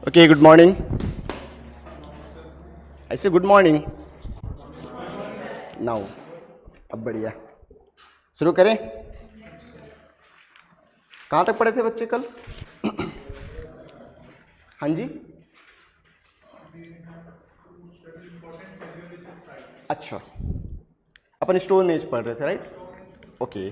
Okay, good morning. ऐसे good morning now. अब बढ़िया, शुरू करें। कहाँ तक पढ़े थे बच्चे कल? हाँ जी, अच्छा, अपन स्टोन एज पढ़ रहे थे, राइट? ओके,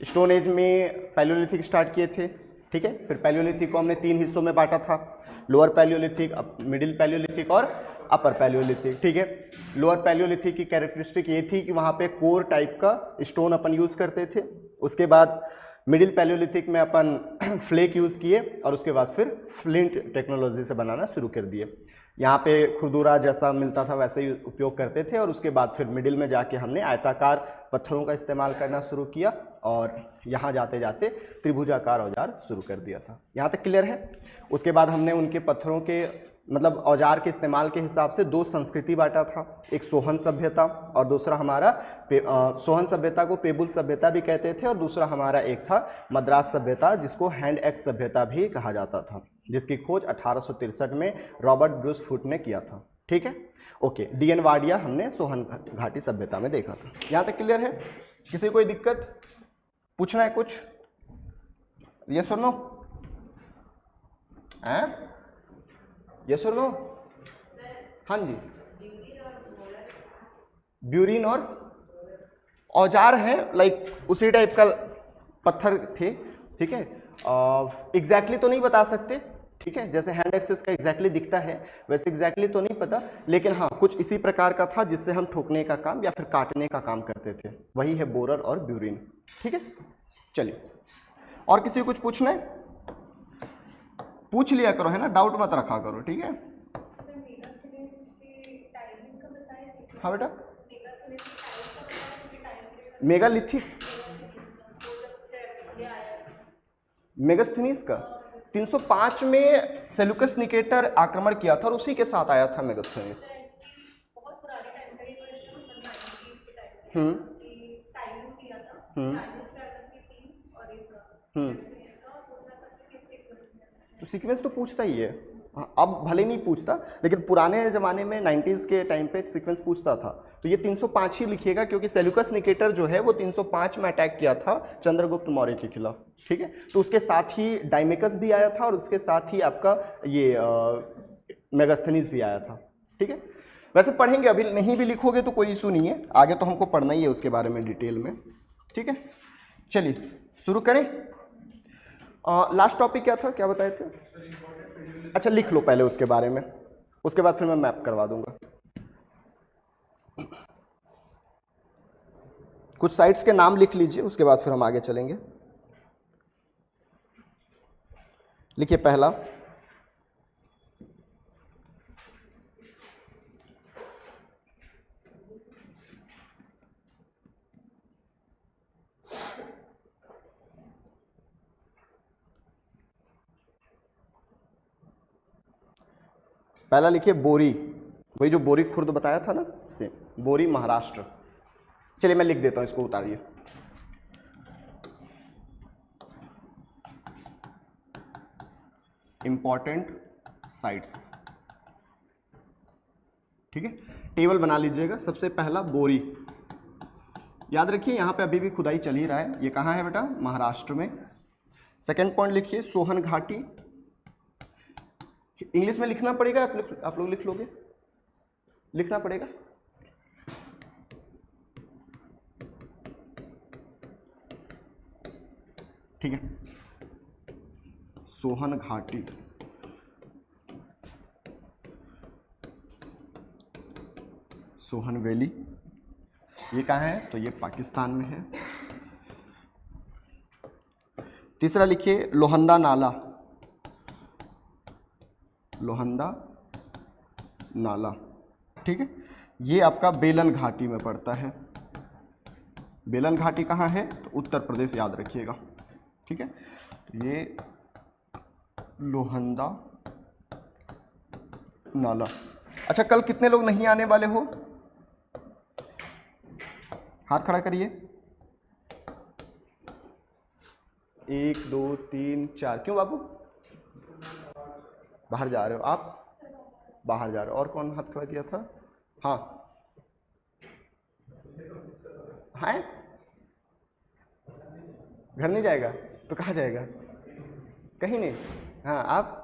स्टोन एज में पैलियोलिथिक स्टार्ट किए थे, ठीक है। फिर पैलियोलिथिक को हमने 3 हिस्सों में बांटा था, लोअर पैलियोलिथिक, मिडिल पैलियोलिथिक और अपर पैलियोलिथिक, ठीक है। लोअर पैलियोलिथिक की कैरेक्टरिस्टिक ये थी कि वहाँ पे कोर टाइप का स्टोन अपन यूज़ करते थे। उसके बाद मिडिल पैलियोलिथिक में अपन फ्लेक यूज़ किए और उसके बाद फिर फ्लिंट टेक्नोलॉजी से बनाना शुरू कर दिए। यहाँ पे खुरदुरा जैसा मिलता था वैसे ही उपयोग करते थे और उसके बाद फिर मिडिल में जाके हमने आयताकार पत्थरों का इस्तेमाल करना शुरू किया और यहाँ जाते जाते त्रिभुजाकार औजार शुरू कर दिया था। यहाँ तक क्लियर है? उसके बाद हमने उनके पत्थरों के मतलब औजार के इस्तेमाल के हिसाब से 2 संस्कृति बांटा था, एक सोहन सभ्यता और दूसरा हमारा सोहन सभ्यता को पेबुल सभ्यता भी कहते थे और दूसरा हमारा एक था मद्रास सभ्यता जिसको हैंड एक्स सभ्यता भी कहा जाता था, जिसकी खोज 1863 में रॉबर्ट ब्रूस फुट ने किया था, ठीक है। ओके, डीएन वाडिया हमने सोहन घाटी सभ्यता में देखा था। यहाँ तक क्लियर है? किसी कोई दिक्कत पूछना है कुछ? यस और नो? यस और नो? हाँ जी, ब्यूरिन और औजार हैं, लाइक उसी टाइप का पत्थर थे, ठीक है। एग्जैक्टली तो नहीं बता सकते, ठीक है, जैसे हैंड एक्सेस का एग्जैक्टली दिखता है वैसे एग्जैक्टली तो नहीं पता, लेकिन हाँ कुछ इसी प्रकार का था जिससे हम ठोकने का काम या फिर काटने का काम करते थे, वही है बोरर और ब्यूरिन, ठीक है। चलिए, और किसी को कुछ पूछना है? पूछ लिया करो, है ना, डाउट मत रखा करो, ठीक है। हाँ बेटा, मेगालिथिक मेगास्थनीज का 305 में सेल्यूकस निकेटर आक्रमण किया था और उसी के साथ आया था मेगास्थनीज। तो सीक्वेंस तो पूछता ही है, हाँ, अब भले नहीं पूछता लेकिन पुराने ज़माने में 90s के टाइम पे सीक्वेंस पूछता था। तो ये 305 ही लिखिएगा क्योंकि सेल्यूकस निकेटर जो है वो 305 में अटैक किया था चंद्रगुप्त मौर्य के खिलाफ, ठीक है। तो उसके साथ ही डायमेकस भी आया था और उसके साथ ही आपका ये मेगास्थनीज भी आया था, ठीक है। वैसे पढ़ेंगे, अभी नहीं भी लिखोगे तो कोई इशू नहीं है, आगे तो हमको पढ़ना ही है उसके बारे में डिटेल में, ठीक है। चलिए शुरू करें। लास्ट टॉपिक क्या था, क्या बताए थे? अच्छा, लिख लो पहले उसके बारे में, उसके बाद फिर मैं मैप करवा दूंगा। कुछ साइट्स के नाम लिख लीजिए, उसके बाद फिर हम आगे चलेंगे। लिखिए पहला, पहला लिखिए बोरी, वही जो बोरी खुर्द बताया था ना, से बोरी महाराष्ट्र। चलिए मैं लिख देता हूं, इसको उतारिए। इंपॉर्टेंट साइट्स, ठीक है, टेबल बना लीजिएगा। सबसे पहला बोरी, याद रखिए यहाँ पे अभी भी खुदाई चल ही रहा है। ये कहाँ है बेटा? महाराष्ट्र में। सेकंड पॉइंट लिखिए सोहन घाटी, इंग्लिश में लिखना पड़ेगा, आप लोग लिख लोगे? लिखना पड़ेगा। ठीक है, सोहन घाटी, सोहन वैली, ये कहाँ है? तो ये पाकिस्तान में है। तीसरा लिखिए लोहंदा नाला, लोहंदा नाला, ठीक है, ये आपका बेलन घाटी में पड़ता है। बेलन घाटी कहाँ है? तो उत्तर प्रदेश, याद रखिएगा, ठीक है। तो ये लोहंदा नाला। अच्छा, कल कितने लोग नहीं आने वाले हो? हाथ खड़ा करिए। 1 2 3 4, क्यों बाबू? बाहर जा रहे हो आप, बाहर जा रहे हो। और कौन हाथ खड़ा किया था? हाँ है, घर नहीं जाएगा तो कहाँ जाएगा? कहीं नहीं। हाँ आप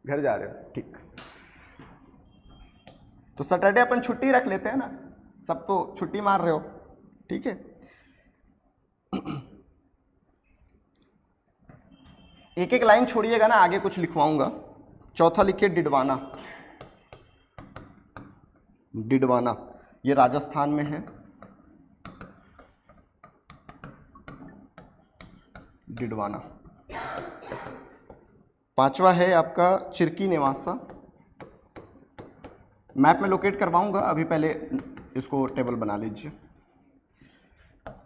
घर जा रहे हो, ठीक। तो सैटरडे अपन छुट्टी रख लेते हैं ना, सब तो छुट्टी मार रहे हो, ठीक है। एक एक लाइन छोड़िएगा ना, आगे कुछ लिखवाऊंगा। चौथा लिखिए डिडवाना। डिडवाना ये राजस्थान में है, डिडवाना। पांचवा है आपका चिरकी नेवासा। मैप में लोकेट करवाऊंगा, अभी पहले इसको टेबल बना लीजिए।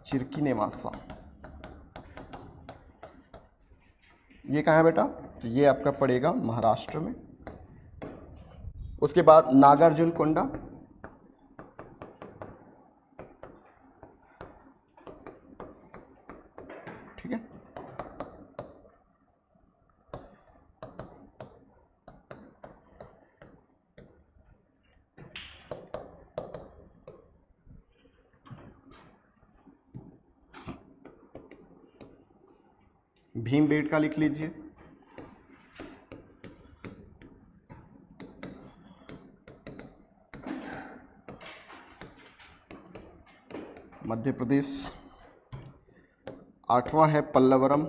चिरकी नेवासा ये कहाँ है बेटा? तो ये आपका पड़ेगा महाराष्ट्र में। उसके बाद नागार्जुन कोंडा, ठीक है। भीमबेटका लिख लीजिए। मध्य प्रदेश। आठवां है पल्लवरम,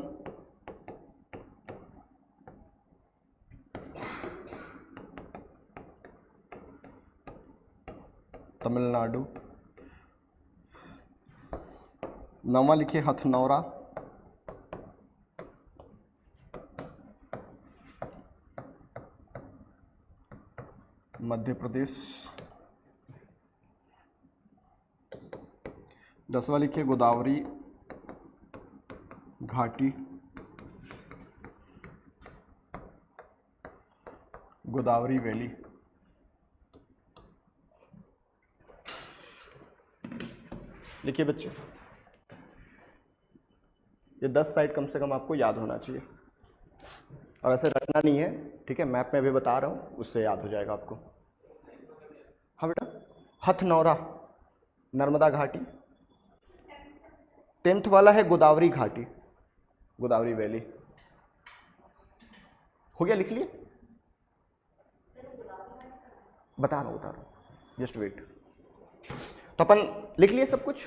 तमिलनाडु। नौवां लिखिए हथनौरा, मध्य प्रदेश। 10वां लिखिए गोदावरी घाटी, गोदावरी वैली। लिखिए बच्चे, ये 10 साइड कम से कम आपको याद होना चाहिए, और ऐसे रटना नहीं है, ठीक है। मैप में भी बता रहा हूँ, उससे याद हो जाएगा आपको। हाँ बेटा, हथनौरा नर्मदा घाटी। 10th वाला है गोदावरी घाटी, गोदावरी वैली। हो गया, लिख लिए? बता रहा हूँ, जस्ट वेट। तो अपन लिख लिए सब कुछ।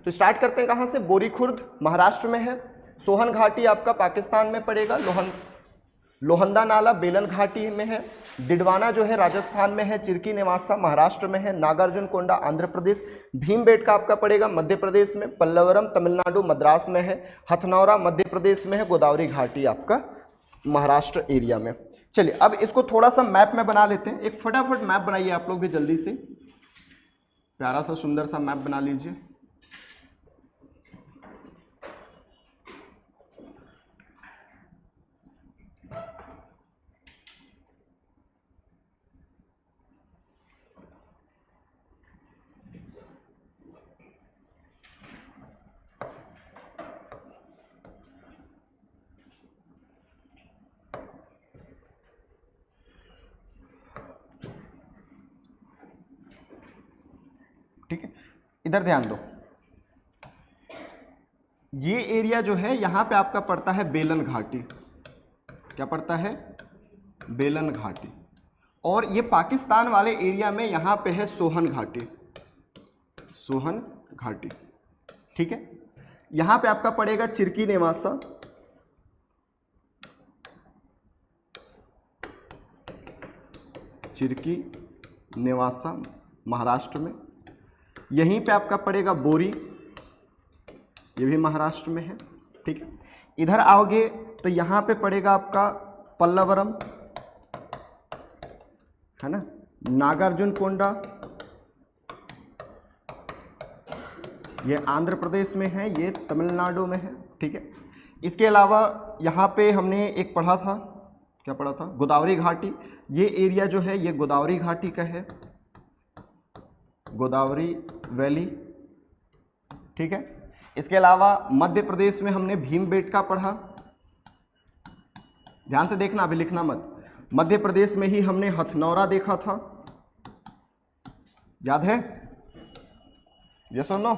तो स्टार्ट करते हैं कहाँ से? बोरी खुर्द महाराष्ट्र में है, सोहन घाटी आपका पाकिस्तान में पड़ेगा, लोहंदा नाला बेलन घाटी में है, डिडवाना जो है राजस्थान में है, चिरकी नेवासा महाराष्ट्र में है, नागार्जुन कोंडा आंध्र प्रदेश, भीमबेटका आपका पड़ेगा मध्य प्रदेश में, पल्लवरम तमिलनाडु मद्रास में है, हथनौरा मध्य प्रदेश में है, गोदावरी घाटी आपका महाराष्ट्र एरिया में। चलिए अब इसको थोड़ा सा मैप में बना लेते हैं। एक फटाफट मैप बनाइए आप लोग भी जल्दी से, प्यारा सा सुंदर सा मैप बना लीजिए। ठीक है, इधर ध्यान दो। ये एरिया जो है यहाँ पे आपका पड़ता है बेलन घाटी। क्या पड़ता है? बेलन घाटी। और ये पाकिस्तान वाले एरिया में यहाँ पे है सोहन घाटी, सोहन घाटी। ठीक है, यहाँ पे आपका पड़ेगा चिरकी नेवासा, चिरकी नेवासा महाराष्ट्र में। यहीं पे आपका पड़ेगा बोरी, ये भी महाराष्ट्र में है। ठीक है, इधर आओगे तो यहाँ पे पड़ेगा आपका पल्लवरम, है ना, नागार्जुन कोंडा, ये आंध्र प्रदेश में है, ये तमिलनाडु में है। ठीक है, इसके अलावा यहाँ पे हमने एक पढ़ा था, क्या पढ़ा था? गोदावरी घाटी। ये एरिया जो है ये गोदावरी घाटी का है, गोदावरी वैली। ठीक है, इसके अलावा मध्य प्रदेश में हमने भीमबेटका पढ़ा, ध्यान से देखना, अभी लिखना मत। मध्य प्रदेश में ही हमने हथनौरा देखा था, याद है? यस और नो?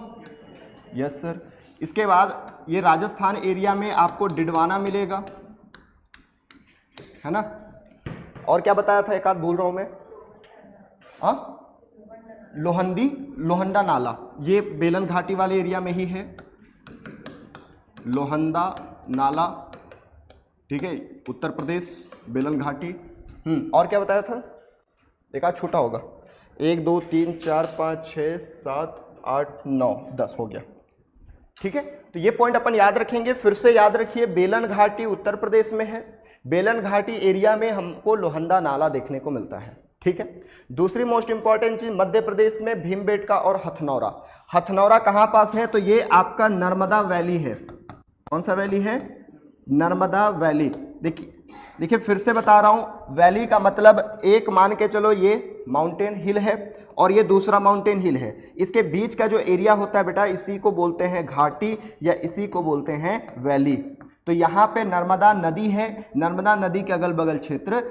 Yes sir. इसके बाद ये राजस्थान एरिया में आपको डिडवाना मिलेगा, है ना? और क्या बताया था, एक आध भूल रहा हूं मैं? हाँ, लोहंदी, लोहंडा नाला, ये बेलन घाटी वाले एरिया में ही है, लोहंदा नाला, ठीक है, उत्तर प्रदेश, बेलन घाटी। और क्या बताया था? एक आध छोटा होगा। 1 2 3 4 5 6 7 8 9 10 हो गया, ठीक है। तो ये पॉइंट अपन याद रखेंगे। फिर से याद रखिए, बेलन घाटी उत्तर प्रदेश में है, बेलन घाटी एरिया में हमको लोहंदा नाला देखने को मिलता है, ठीक है। दूसरी मोस्ट इंपॉर्टेंट चीज, मध्य प्रदेश में भीमबेटका और हथनौरा। हथनौरा कहां पास है? तो ये आपका नर्मदा वैली है। कौन सा वैली है? नर्मदा वैली। देखिए फिर से बता रहा हूं, वैली का मतलब एक मान के चलो ये माउंटेन हिल है और ये दूसरा माउंटेन हिल है, इसके बीच का जो एरिया होता है बेटा, इसी को बोलते हैं घाटी या इसी को बोलते हैं वैली। तो यहाँ पे नर्मदा नदी है, नर्मदा नदी के अगल बगल क्षेत्र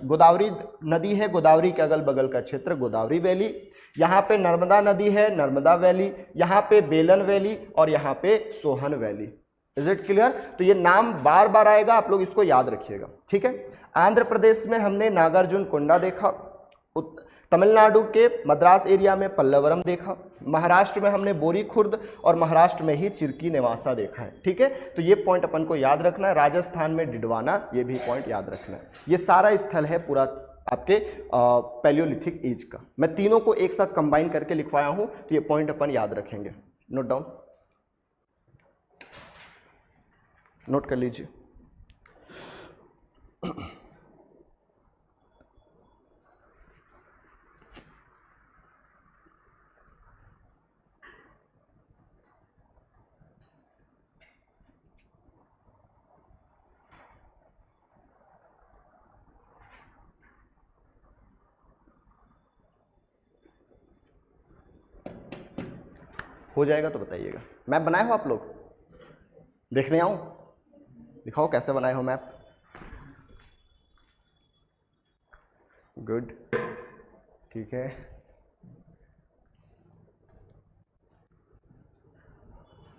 गोदावरी नदी है, गोदावरी के अगल बगल का क्षेत्र गोदावरी वैली। यहाँ पे नर्मदा नदी है, नर्मदा वैली, यहाँ पे बेलन वैली और यहाँ पे Sohan valley. Is it clear? तो ये नाम बार बार आएगा, आप लोग इसको याद रखिएगा, ठीक है। आंध्र प्रदेश में हमने नागार्जुन कोंडा देखा, तमिलनाडु के मद्रास एरिया में पल्लवरम देखा, महाराष्ट्र में हमने बोरी खुर्द और महाराष्ट्र में ही चिरकी निवासा देखा है, ठीक है। तो ये पॉइंट अपन को याद रखना है। राजस्थान में डिडवाना, ये भी पॉइंट याद रखना है। ये सारा स्थल है पूरा आपके पैलियोलिथिक एज का। मैं तीनों को एक साथ कंबाइन करके लिखवाया हूं, तो ये पॉइंट अपन याद रखेंगे। नोट डाउन, नोट कर लीजिए। हो जाएगा तो बताइएगा। मैप बनाए हो आप लोग? देखने आऊं? दिखाओ कैसे बनाए हो मैप। गुड, ठीक है।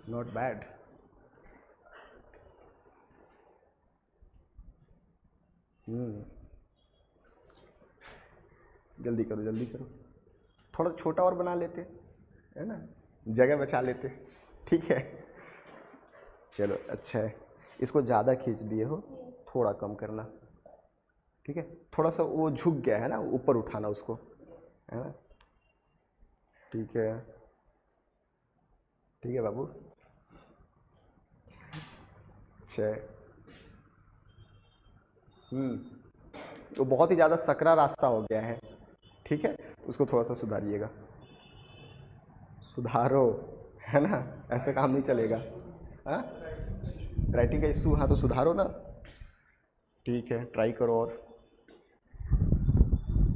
Not bad. जल्दी करो जल्दी करो, थोड़ा छोटा और बना लेते, है ना, जगह बचा लेते, ठीक है। चलो अच्छा है, इसको ज़्यादा खींच दिए हो, थोड़ा कम करना, ठीक है। थोड़ा सा वो झुक गया है ना, ऊपर उठाना उसको, है ना, ठीक है, ठीक है बाबू। अच्छा, वो बहुत ही ज़्यादा सकरा रास्ता हो गया है, ठीक है, उसको थोड़ा सा सुधारिएगा, सुधारो, है ना, ऐसे काम नहीं चलेगा। हाँ, राइटिंग का इशू, हाँ तो सुधारो ना, ठीक है, ट्राई करो और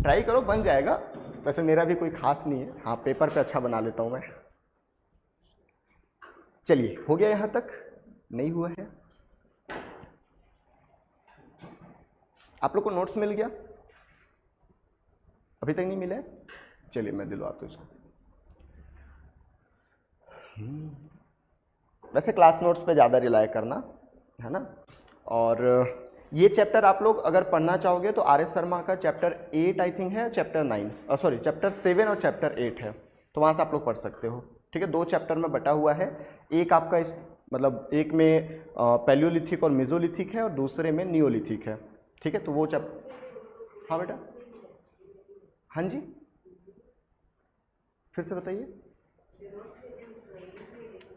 ट्राई करो, बन जाएगा। वैसे मेरा भी कोई खास नहीं है, हाँ पेपर पे अच्छा बना लेता हूँ मैं। चलिए, हो गया यहाँ तक? नहीं हुआ है? आप लोग को नोट्स मिल गया? अभी तक नहीं मिला है? चलिए मैं दिलवाता हूँ इसको। वैसे क्लास नोट्स पे ज़्यादा रिलाय करना, है ना। और ये चैप्टर आप लोग अगर पढ़ना चाहोगे तो आर एस शर्मा का चैप्टर 8 आई थिंक है, चैप्टर 7 और चैप्टर 8 है, तो वहाँ से आप लोग पढ़ सकते हो, ठीक है। 2 चैप्टर में बटा हुआ है, एक आपका इस मतलब एक में पैलियोलिथिक और मेसोलिथिक है और दूसरे में नियोलिथिक है, ठीक है। तो वो चैप्टर, हाँ बेटा, हाँ जी, फिर से बताइए।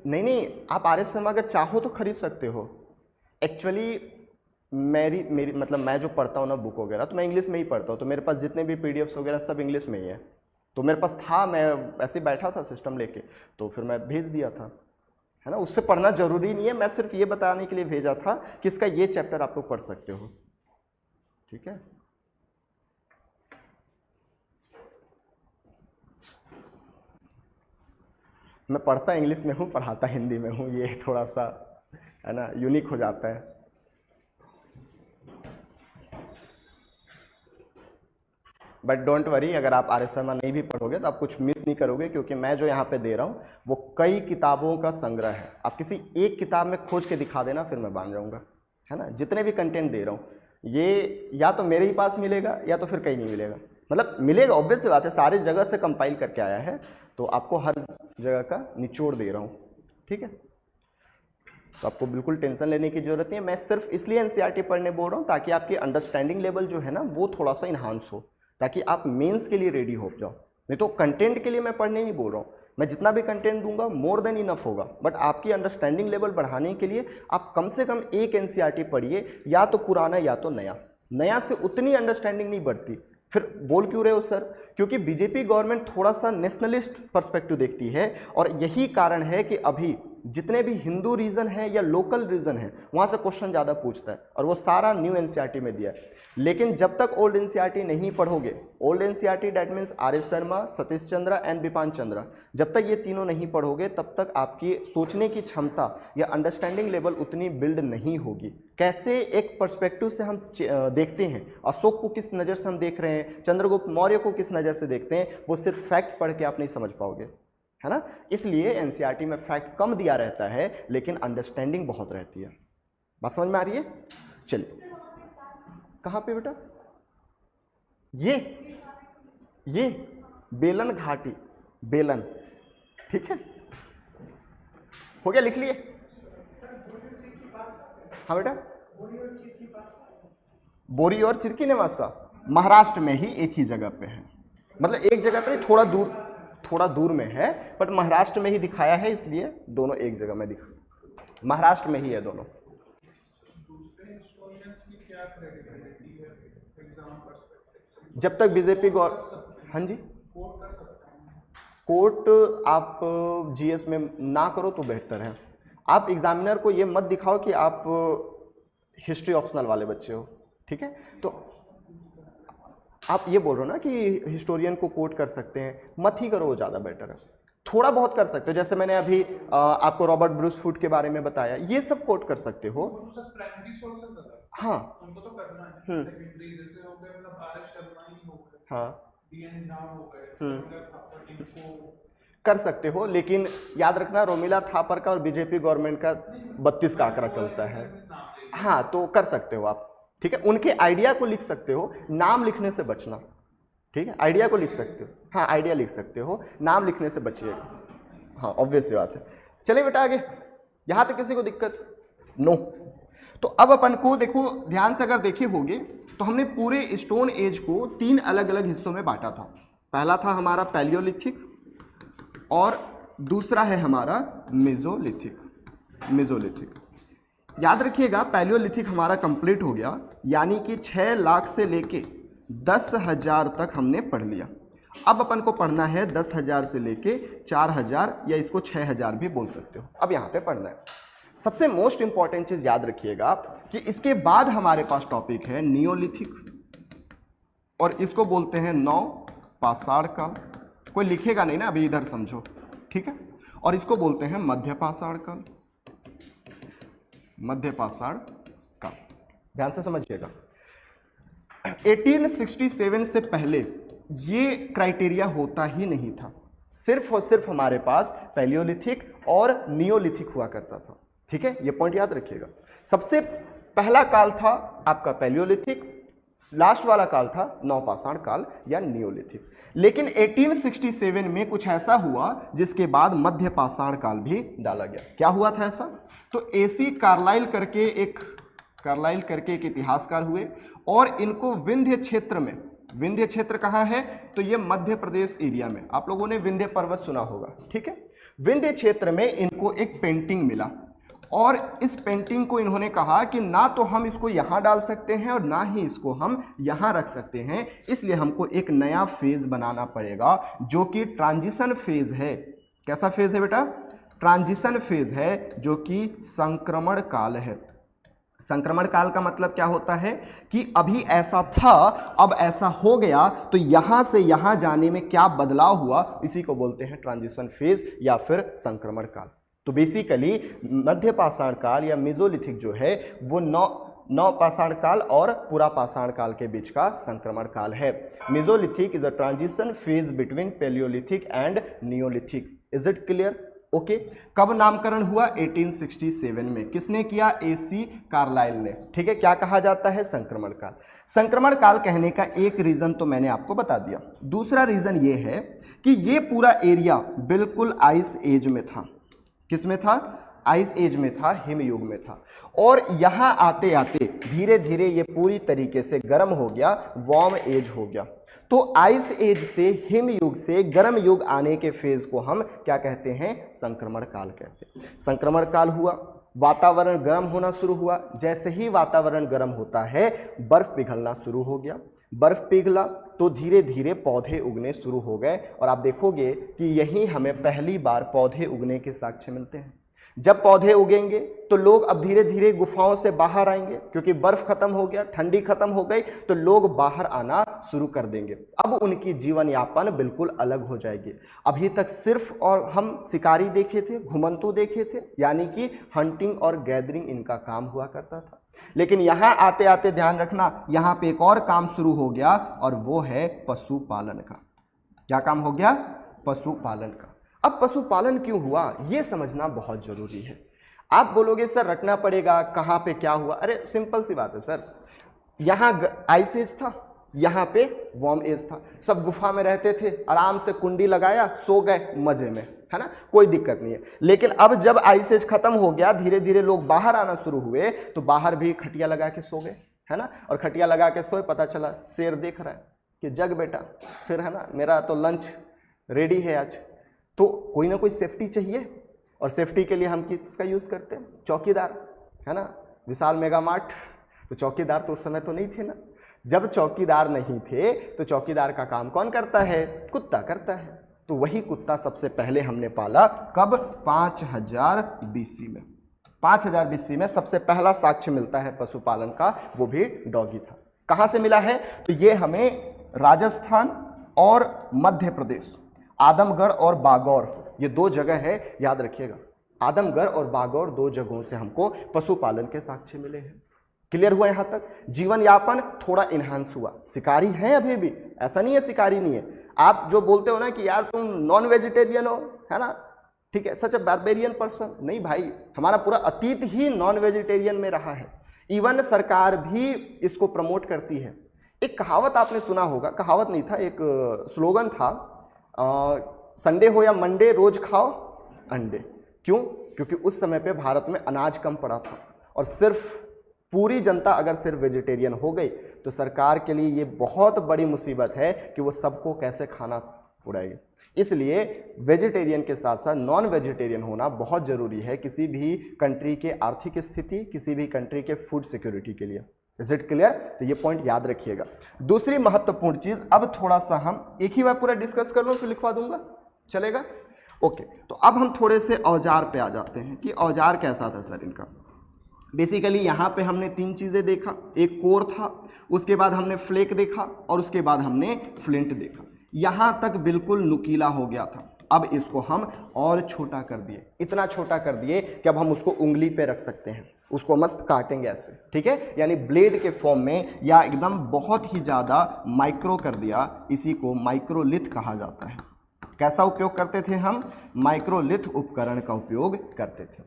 नहीं, आप आर एस शर्मा अगर चाहो तो खरीद सकते हो। एक्चुअली मेरी मतलब मैं जो पढ़ता हूँ ना बुक वगैरह, तो मैं इंग्लिश में ही पढ़ता हूँ, तो मेरे पास जितने भी पीडीएफ्स वगैरह सब इंग्लिश में ही है। तो मेरे पास था, मैं ऐसे बैठा था सिस्टम लेके, तो फिर मैं भेज दिया था, है ना। उससे पढ़ना जरूरी नहीं है, मैं सिर्फ ये बताने के लिए भेजा था कि इसका ये चैप्टर आप लोग पढ़ सकते हो, ठीक है। मैं पढ़ता इंग्लिश में हूँ, पढ़ाता हिंदी में हूँ, ये थोड़ा सा, है ना, यूनिक हो जाता है। बट डोंट वरी, अगर आप आर एस शर्मा नहीं भी पढ़ोगे तो आप कुछ मिस नहीं करोगे, क्योंकि मैं जो यहाँ पे दे रहा हूँ वो कई किताबों का संग्रह है। आप किसी एक किताब में खोज के दिखा देना, फिर मैं मान जाऊँगा, है ना। जितने भी कंटेंट दे रहा हूँ ये या तो मेरे ही पास मिलेगा या तो फिर कहीं नहीं मिलेगा, मतलब मिलेगा, ऑब्वियस सी बात है, सारी जगह से कंपाइल करके आया है, तो आपको हर जगह का निचोड़ दे रहा हूँ, ठीक है। तो आपको बिल्कुल टेंशन लेने की जरूरत नहीं है। मैं सिर्फ इसलिए एनसीईआरटी पढ़ने बोल रहा हूँ ताकि आपकी अंडरस्टैंडिंग लेवल जो है ना वो थोड़ा सा इन्हांस हो, ताकि आप मेंस के लिए रेडी हो जाओ। नहीं तो कंटेंट के लिए मैं पढ़ने नहीं बोल रहा हूँ, मैं जितना भी कंटेंट दूंगा मोर देन इनफ होगा, बट आपकी अंडरस्टैंडिंग लेवल बढ़ाने के लिए आप कम से कम एक एनसीईआरटी पढ़िए, या तो पुराना या तो नया। नया से उतनी अंडरस्टैंडिंग नहीं बढ़ती। फिर बोल क्यों रहे हो सर? क्योंकि बीजेपी गवर्नमेंट थोड़ा सा नेशनलिस्ट पर्सपेक्टिव देखती है, और यही कारण है कि अभी जितने भी हिंदू रीजन है या लोकल रीजन है वहाँ से क्वेश्चन ज़्यादा पूछता है, और वो सारा न्यू एनसीईआरटी में दिया है। लेकिन जब तक ओल्ड एनसीईआरटी नहीं पढ़ोगे, old NCERT that means R S Sharma, Satish Chandra and Bipan Chandra, जब तक ये तीनों नहीं पढ़ोगे तब तक आपकी सोचने की क्षमता या अंडरस्टैंडिंग लेवल उतनी बिल्ड नहीं होगी। कैसे एक पर्सपेक्टिव से हम देखते हैं, अशोक को किस नज़र से हम देख रहे हैं, चंद्रगुप्त मौर्य को किस नज़र से देखते हैं, वो सिर्फ फैक्ट पढ़ के आप नहीं समझ पाओगे, है ना। इसलिए एनसीईआरटी में फैक्ट कम दिया रहता है लेकिन अंडरस्टैंडिंग बहुत रहती है। बात समझ में आ रही है? चलिए, कहाँ पे बेटा? ये बेलन घाटी, बेलन, ठीक है, हो गया, लिख लिए? हाँ बेटा, बोरी और चिरकी नेवासा महाराष्ट्र में ही एक ही जगह पे है, मतलब एक जगह पे थोड़ा दूर में है, बट महाराष्ट्र में ही दिखाया है, इसलिए दोनों एक जगह में महाराष्ट्र में ही है दोनों। जब तक बीजेपी हाँ जी, कोर्ट आप जीएस में ना करो तो बेहतर है। आप एग्जामिनर को ये मत दिखाओ कि आप हिस्ट्री ऑप्शनल वाले बच्चे हो, ठीक है। तो आप ये बोल रहे हो ना कि हिस्टोरियन को कोट कर सकते हैं, मत ही करो, वो ज़्यादा बेटर है। थोड़ा बहुत कर सकते हो, जैसे मैंने अभी आपको रॉबर्ट ब्रूस फूड के बारे में बताया, ये सब कोट कर सकते हो। हाँ हाँ कर सकते हो, लेकिन याद रखना रोमिला थापर का और बीजेपी गवर्नमेंट का 32 का आंकड़ा चलता है। हाँ, तो कर सकते हो आप, ठीक है। उनके आइडिया को लिख सकते हो, नाम लिखने से बचना, ठीक है। आइडिया को लिख सकते हो, हाँ आइडिया लिख सकते हो, नाम लिखने से बचिएगा, हाँ ऑब्वियस बात है। चलिए बेटा आगे, यहाँ तक किसी को दिक्कत? नो। तो अब अपन को देखो, ध्यान से अगर देखे होंगे तो हमने पूरे स्टोन एज को 3 अलग अलग हिस्सों में बांटा था। पहला था हमारा पैलियोलिथिक, और दूसरा है हमारा मेसोलिथिक। याद रखिएगा, पैलियोलिथिक हमारा कंप्लीट हो गया, यानी कि 6 लाख से लेके 10,000 तक हमने पढ़ लिया। अब अपन को पढ़ना है 10,000 से लेके 4,000, या इसको 6,000 भी बोल सकते हो। अब यहाँ पे पढ़ना है। सबसे मोस्ट इंपॉर्टेंट चीज याद रखिएगा कि इसके बाद हमारे पास टॉपिक है नियोलिथिक, और इसको बोलते हैं नौ पाषाण काल। कोई लिखेगा नहीं ना, अभी इधर समझो, ठीक है। और इसको बोलते हैं मध्य पाषाण काल, मध्य पाषाण काल। ध्यान से समझिएगा, 1867 से पहले ये क्राइटेरिया होता ही नहीं था। सिर्फ और सिर्फ हमारे पास पैलियोलिथिक और नियोलिथिक हुआ करता था, ठीक है। ये पॉइंट याद रखिएगा। सबसे पहला काल था आपका पैलियोलिथिक, लास्ट वाला काल था नवपाषाण काल या नियोलिथिक। लेकिन 1867 में कुछ ऐसा हुआ जिसके बाद मध्य पाषाण काल भी डाला गया। क्या हुआ था ऐसा? तो एसी कार्लाइल करके एक इतिहासकार हुए, और इनको विंध्य क्षेत्र में, विंध्य क्षेत्र कहाँ है? तो ये मध्य प्रदेश एरिया में, आप लोगों ने विंध्य पर्वत सुना होगा, ठीक है। विंध्य क्षेत्र में इनको एक पेंटिंग मिला, और इस पेंटिंग को इन्होंने कहा कि ना तो हम इसको यहाँ डाल सकते हैं और ना ही इसको हम यहाँ रख सकते हैं, इसलिए हमको एक नया फेज बनाना पड़ेगा जो कि ट्रांजिशन फेज है। कैसा फेज है बेटा? ट्रांजिशन फेज है, जो कि संक्रमण काल है। संक्रमण काल का मतलब क्या होता है कि अभी ऐसा था, अब ऐसा हो गया, तो यहां से यहां जाने में क्या बदलाव हुआ, इसी को बोलते हैं ट्रांजिशन फेज या फिर संक्रमण काल। तो बेसिकली मध्य पाषाण काल या मेसोलिथिक जो है वो नवपाषाण काल और पूरा पाषाण काल के बीच का संक्रमण काल है। Mesolithic is a transition phase between Palaeolithic and Neolithic. Is it clear? Okay. कब नामकरण हुआ? 1867 में। किसने किया? AC कार्लाइल ने। ठीक है, क्या कहा जाता है? संक्रमण काल। संक्रमण काल कहने का एक रीजन तो मैंने आपको बता दिया। दूसरा रीजन ये है कि ये पूरा एरिया बिल्कुल आइस एज में था। किस में था? आइस एज में था, हिमयुग में था। और यहां आते आते धीरे धीरे ये पूरी तरीके से गर्म हो गया, वार्म एज हो गया। तो आइस एज से, हिम युग से गर्म युग आने के फेज को हम क्या कहते हैं? संक्रमण काल कहते हैं। संक्रमण काल हुआ, वातावरण गर्म होना शुरू हुआ। जैसे ही वातावरण गर्म होता है, बर्फ पिघलना शुरू हो गया। बर्फ पिघला तो धीरे धीरे पौधे उगने शुरू हो गए। और आप देखोगे कि यहीं हमें पहली बार पौधे उगने के साक्ष्य मिलते हैं। जब पौधे उगेंगे तो लोग अब धीरे धीरे गुफाओं से बाहर आएंगे, क्योंकि बर्फ खत्म हो गया, ठंडी खत्म हो गई, तो लोग बाहर आना शुरू कर देंगे। अब उनकी जीवन यापन बिल्कुल अलग हो जाएगी। अभी तक सिर्फ और हम शिकारी देखे थे, घुमंतू देखे थे, यानी कि हंटिंग और गैदरिंग इनका काम हुआ करता था। लेकिन यहां आते आते ध्यान रखना, यहां पे एक और काम शुरू हो गया, और वो है पशुपालन का। क्या काम हो गया? पशुपालन का। अब पशुपालन क्यों हुआ, यह समझना बहुत जरूरी है। आप बोलोगे सर रटना पड़ेगा, कहां पे क्या हुआ? अरे सिंपल सी बात है सर, यहां आइस एज था, यहां पे वार्म एज था। सब गुफा में रहते थे, आराम से कुंडी लगाया, सो गए मजे में, है ना, कोई दिक्कत नहीं है। लेकिन अब जब आइस एज खत्म हो गया, धीरे धीरे लोग बाहर आना शुरू हुए, तो बाहर भी खटिया लगा के सो गए, है ना। और खटिया लगा के सोए, पता चला शेर देख रहा है कि जग बेटा, फिर है ना, मेरा तो लंच रेडी है आज। तो कोई ना कोई सेफ्टी चाहिए, और सेफ्टी के लिए हम किसका यूज़ करते हैं? चौकीदार, है ना। विशाल मेगा मार्ट, तो चौकीदार तो उस समय तो नहीं थे ना। जब चौकीदार नहीं थे तो चौकीदार का काम कौन करता है? कुत्ता करता है। तो वही कुत्ता सबसे पहले हमने पाला, कब? 5000 BC में। 5000 BC में सबसे पहला साक्ष्य मिलता है पशुपालन का, वो भी डॉगी था। कहाँ से मिला है? तो ये हमें राजस्थान और मध्य प्रदेश, आदमगढ़ और बागौर, ये दो जगह है, याद रखिएगा। आदमगढ़ और बागौर दो जगहों से हमको पशुपालन के साक्ष्य मिले हैं। क्लियर हुआ यहाँ तक? जीवन यापन थोड़ा इन्हांस हुआ। शिकारी हैं अभी भी, ऐसा नहीं है शिकारी नहीं है। आप जो बोलते हो ना कि यार तुम नॉन वेजिटेरियन हो, है ना, ठीक है, सच अ बारबेरियन पर्सन, नहीं भाई, हमारा पूरा अतीत ही नॉन वेजिटेरियन में रहा है। इवन सरकार भी इसको प्रमोट करती है। एक कहावत आपने सुना होगा, कहावत नहीं था, एक स्लोगन था, संडे हो या मंडे रोज खाओ अंडे। क्यों? क्योंकि उस समय पे भारत में अनाज कम पड़ा था, और सिर्फ पूरी जनता अगर सिर्फ वेजिटेरियन हो गई तो सरकार के लिए ये बहुत बड़ी मुसीबत है कि वो सबको कैसे खाना पुड़ाएगी। इसलिए वेजिटेरियन के साथ साथ नॉन वेजिटेरियन होना बहुत ज़रूरी है किसी भी कंट्री के आर्थिक स्थिति, किसी भी कंट्री के फूड सिक्योरिटी के लिए। Is it clear? तो ये पॉइंट याद रखिएगा। दूसरी महत्वपूर्ण चीज़, अब थोड़ा सा हम एक ही बार पूरा डिस्कस कर लो, फिर लिखवा दूंगा, चलेगा? ओके, तो अब हम थोड़े से औजार पे आ जाते हैं कि औजार कैसा था सर इनका। बेसिकली यहाँ पे हमने तीन चीज़ें देखा, एक कोर था, उसके बाद हमने फ्लेक देखा, और उसके बाद हमने फ्लिंट देखा। यहाँ तक बिल्कुल नुकीला हो गया था। अब इसको हम और छोटा कर दिए, इतना छोटा कर दिए कि अब हम उसको उंगली पे रख सकते हैं, उसको मस्त काटेंगे ऐसे, ठीक है, यानी ब्लेड के फॉर्म में, या एकदम बहुत ही ज़्यादा माइक्रो कर दिया। इसी को माइक्रोलिथ कहा जाता है। कैसा उपयोग करते थे हम? माइक्रोलिथ उपकरण का उपयोग करते थे।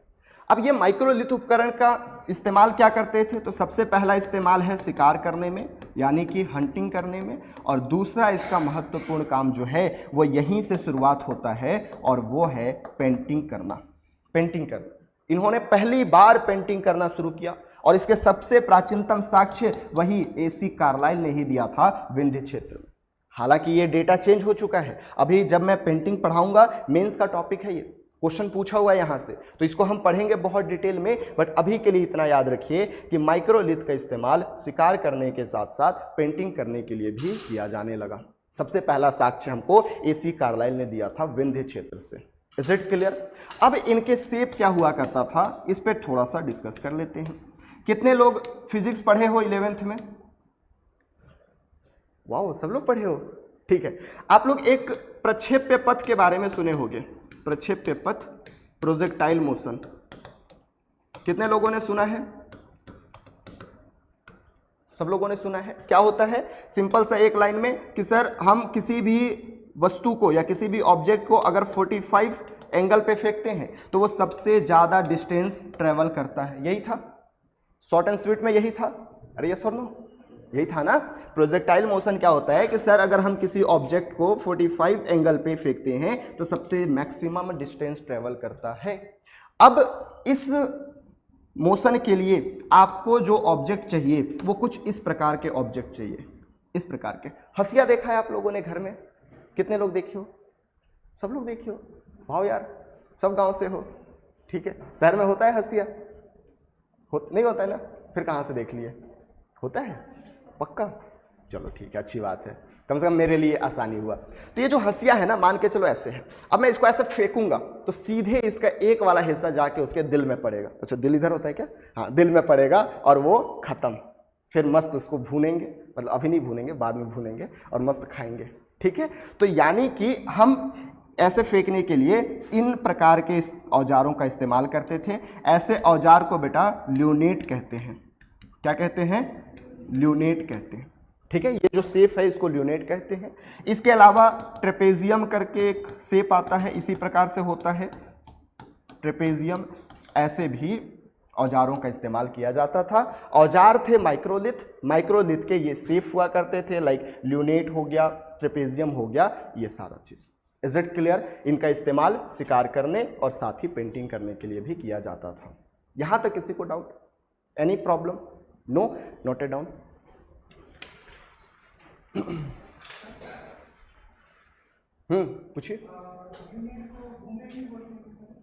अब ये माइक्रोलिथ उपकरण का इस्तेमाल क्या करते थे? तो सबसे पहला इस्तेमाल है शिकार करने में, यानी कि हंटिंग करने में, और दूसरा इसका महत्वपूर्ण काम जो है वो यहीं से शुरुआत होता है, और वो है पेंटिंग करना। पेंटिंग करना, इन्होंने पहली बार पेंटिंग करना शुरू किया, और इसके सबसे प्राचीनतम साक्ष्य वही AC कार्लाइल ने ही दिया था विंध्य क्षेत्र में। हालांकि ये डेटा चेंज हो चुका है। अभी जब मैं पेंटिंग पढ़ाऊंगा, मेंस का टॉपिक है, ये क्वेश्चन पूछा हुआ है यहाँ से, तो इसको हम पढ़ेंगे बहुत डिटेल में। बट अभी के लिए इतना याद रखिए कि माइक्रोलिथ का इस्तेमाल शिकार करने के साथ साथ पेंटिंग करने के लिए भी किया जाने लगा। सबसे पहला साक्ष्य हमको AC कार्लाइल ने दिया था विंध्य क्षेत्र से। Is it clear? अब इनके शेप क्या हुआ करता था, इस पर थोड़ा सा डिस्कस कर लेते हैं। कितने लोग फिजिक्स पढ़े हो 11th में? वाह, सब लोग पढ़े हो, ठीक है। आप लोग एक प्रक्षेप्य पथ के बारे में सुने होंगे, प्रक्षेप्य पथ, प्रोजेक्टाइल मोशन, कितने लोगों ने सुना है? सब लोगों ने सुना है। क्या होता है सिंपल सा एक लाइन में कि सर हम किसी भी वस्तु को या किसी भी ऑब्जेक्ट को अगर 45 एंगल पे फेंकते हैं तो वो सबसे ज़्यादा डिस्टेंस ट्रेवल करता है। यही था, शॉर्ट एंड स्वीट में यही था। अरे यस और नो, यही था ना। प्रोजेक्टाइल मोशन क्या होता है कि सर अगर हम किसी ऑब्जेक्ट को 45 एंगल पे फेंकते हैं तो सबसे मैक्सिमम डिस्टेंस ट्रेवल करता है। अब इस मोशन के लिए आपको जो ऑब्जेक्ट चाहिए वो कुछ इस प्रकार के ऑब्जेक्ट चाहिए, इस प्रकार के। हंसिया देखा है आप लोगों ने घर में? कितने लोग देखे हो? सब लोग देखे हो? वाह यार, सब गांव से हो, ठीक है। शहर में होता है हंसिया? नहीं होता है ना? फिर कहाँ से देख लिए? होता है पक्का? चलो ठीक है, अच्छी बात है, कम से कम मेरे लिए आसानी हुआ। तो ये जो हंसिया है ना, मान के चलो ऐसे है, अब मैं इसको ऐसे फेंकूंगा तो सीधे इसका एक वाला हिस्सा जाके उसके दिल में पड़ेगा। अच्छा, दिल इधर होता है क्या? हाँ, दिल में पड़ेगा और वो खत्म। फिर मस्त उसको भूनेंगे, मतलब अभी नहीं भूनेंगे, बाद में भूनेंगे और मस्त खाएंगे, ठीक है। तो यानी कि हम ऐसे फेंकने के लिए इन प्रकार के औजारों का इस्तेमाल करते थे। ऐसे औजार को बेटा ल्यूनेट कहते हैं। क्या कहते हैं? ल्यूनेट कहते हैं, ठीक है। ये जो शेप है इसको ल्यूनेट कहते हैं। इसके अलावा ट्रेपेजियम करके एक शेप आता है, इसी प्रकार से होता है ट्रेपेजियम। ऐसे भी औजारों का इस्तेमाल किया जाता था। औजार थे माइक्रोलिथ, माइक्रोलिथ के ये शेप हुआ करते थे, लाइक ल्यूनेट हो गया, ट्रेपेजियम हो गया, ये सारा चीज। Is it clear? इनका इस्तेमाल शिकार करने और साथ ही पेंटिंग करने के लिए भी किया जाता था। यहां तक किसी को doubt? Any problem? No? Note it down. पूछिए।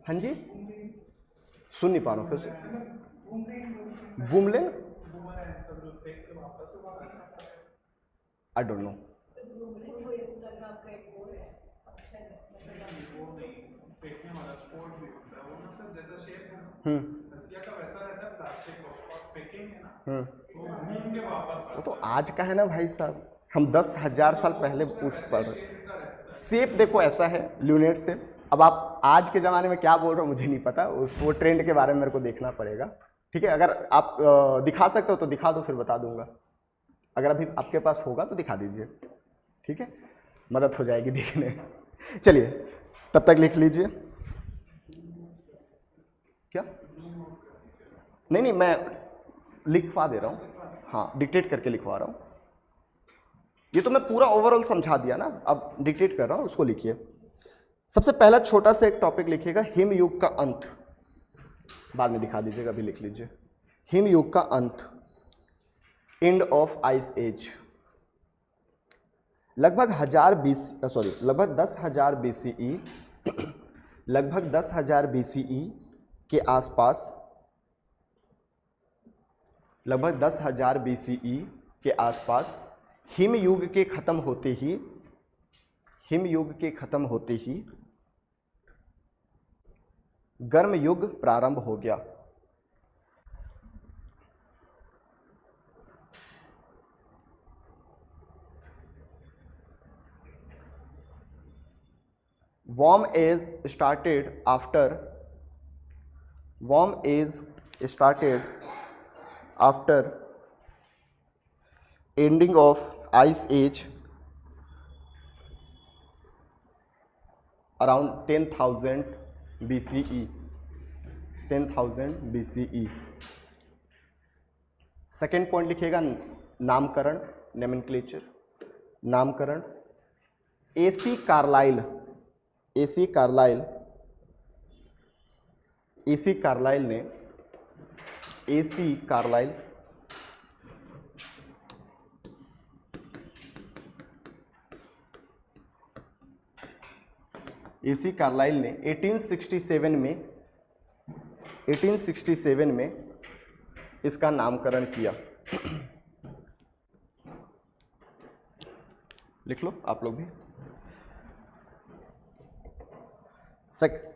हाँ जी, सुन नहीं पा रहा हूँ, फिर से। बूमलेन? I don't know. वो तो आज का है ना भाई साहब, हम 10,000 साल पहले पूछ पड़ रहे। शेप देखो ऐसा है, ल्यूनेट शेप। अब आप आज के ज़माने में क्या बोल रहे हो मुझे नहीं पता, उस वो ट्रेंड के बारे में मेरे को देखना पड़ेगा, ठीक है। अगर आप दिखा सकते हो तो दिखा दो, फिर बता दूंगा। अगर अभी आपके पास होगा तो दिखा दीजिए, ठीक है, मदद हो जाएगी देखने। चलिए, तब तक लिख लीजिए। क्या? नहीं, मैं लिखवा दे रहा हूँ, हाँ, डिक्टेट करके लिखवा रहा हूँ। ये तो मैं पूरा ओवरऑल समझा दिया ना, अब डिक्टेट कर रहा हूँ, उसको लिखिए। सबसे पहला छोटा सा एक टॉपिक लिखिएगा, हिमयुग का अंत। बाद में दिखा दीजिएगा, अभी लिख लीजिए। हिमयुग का अंत, एंड ऑफ आइस एज। लगभग 10,000 BCE, लगभग 10,000 BCE के आसपास, लगभग 10,000 BCE के आसपास हिमयुग के खत्म होते ही, हिमयुग के खत्म होते ही गर्म युग प्रारंभ हो गया। warm age started after ending of ice age around 10,000 BCE, 10,000 BCE। Second point लिखिएगा, नामकरण, नोमेनक्लेचर, नामकरण। AC कार्लाइल ने 1867 में इसका नामकरण किया। लिख लो आप लोग भी।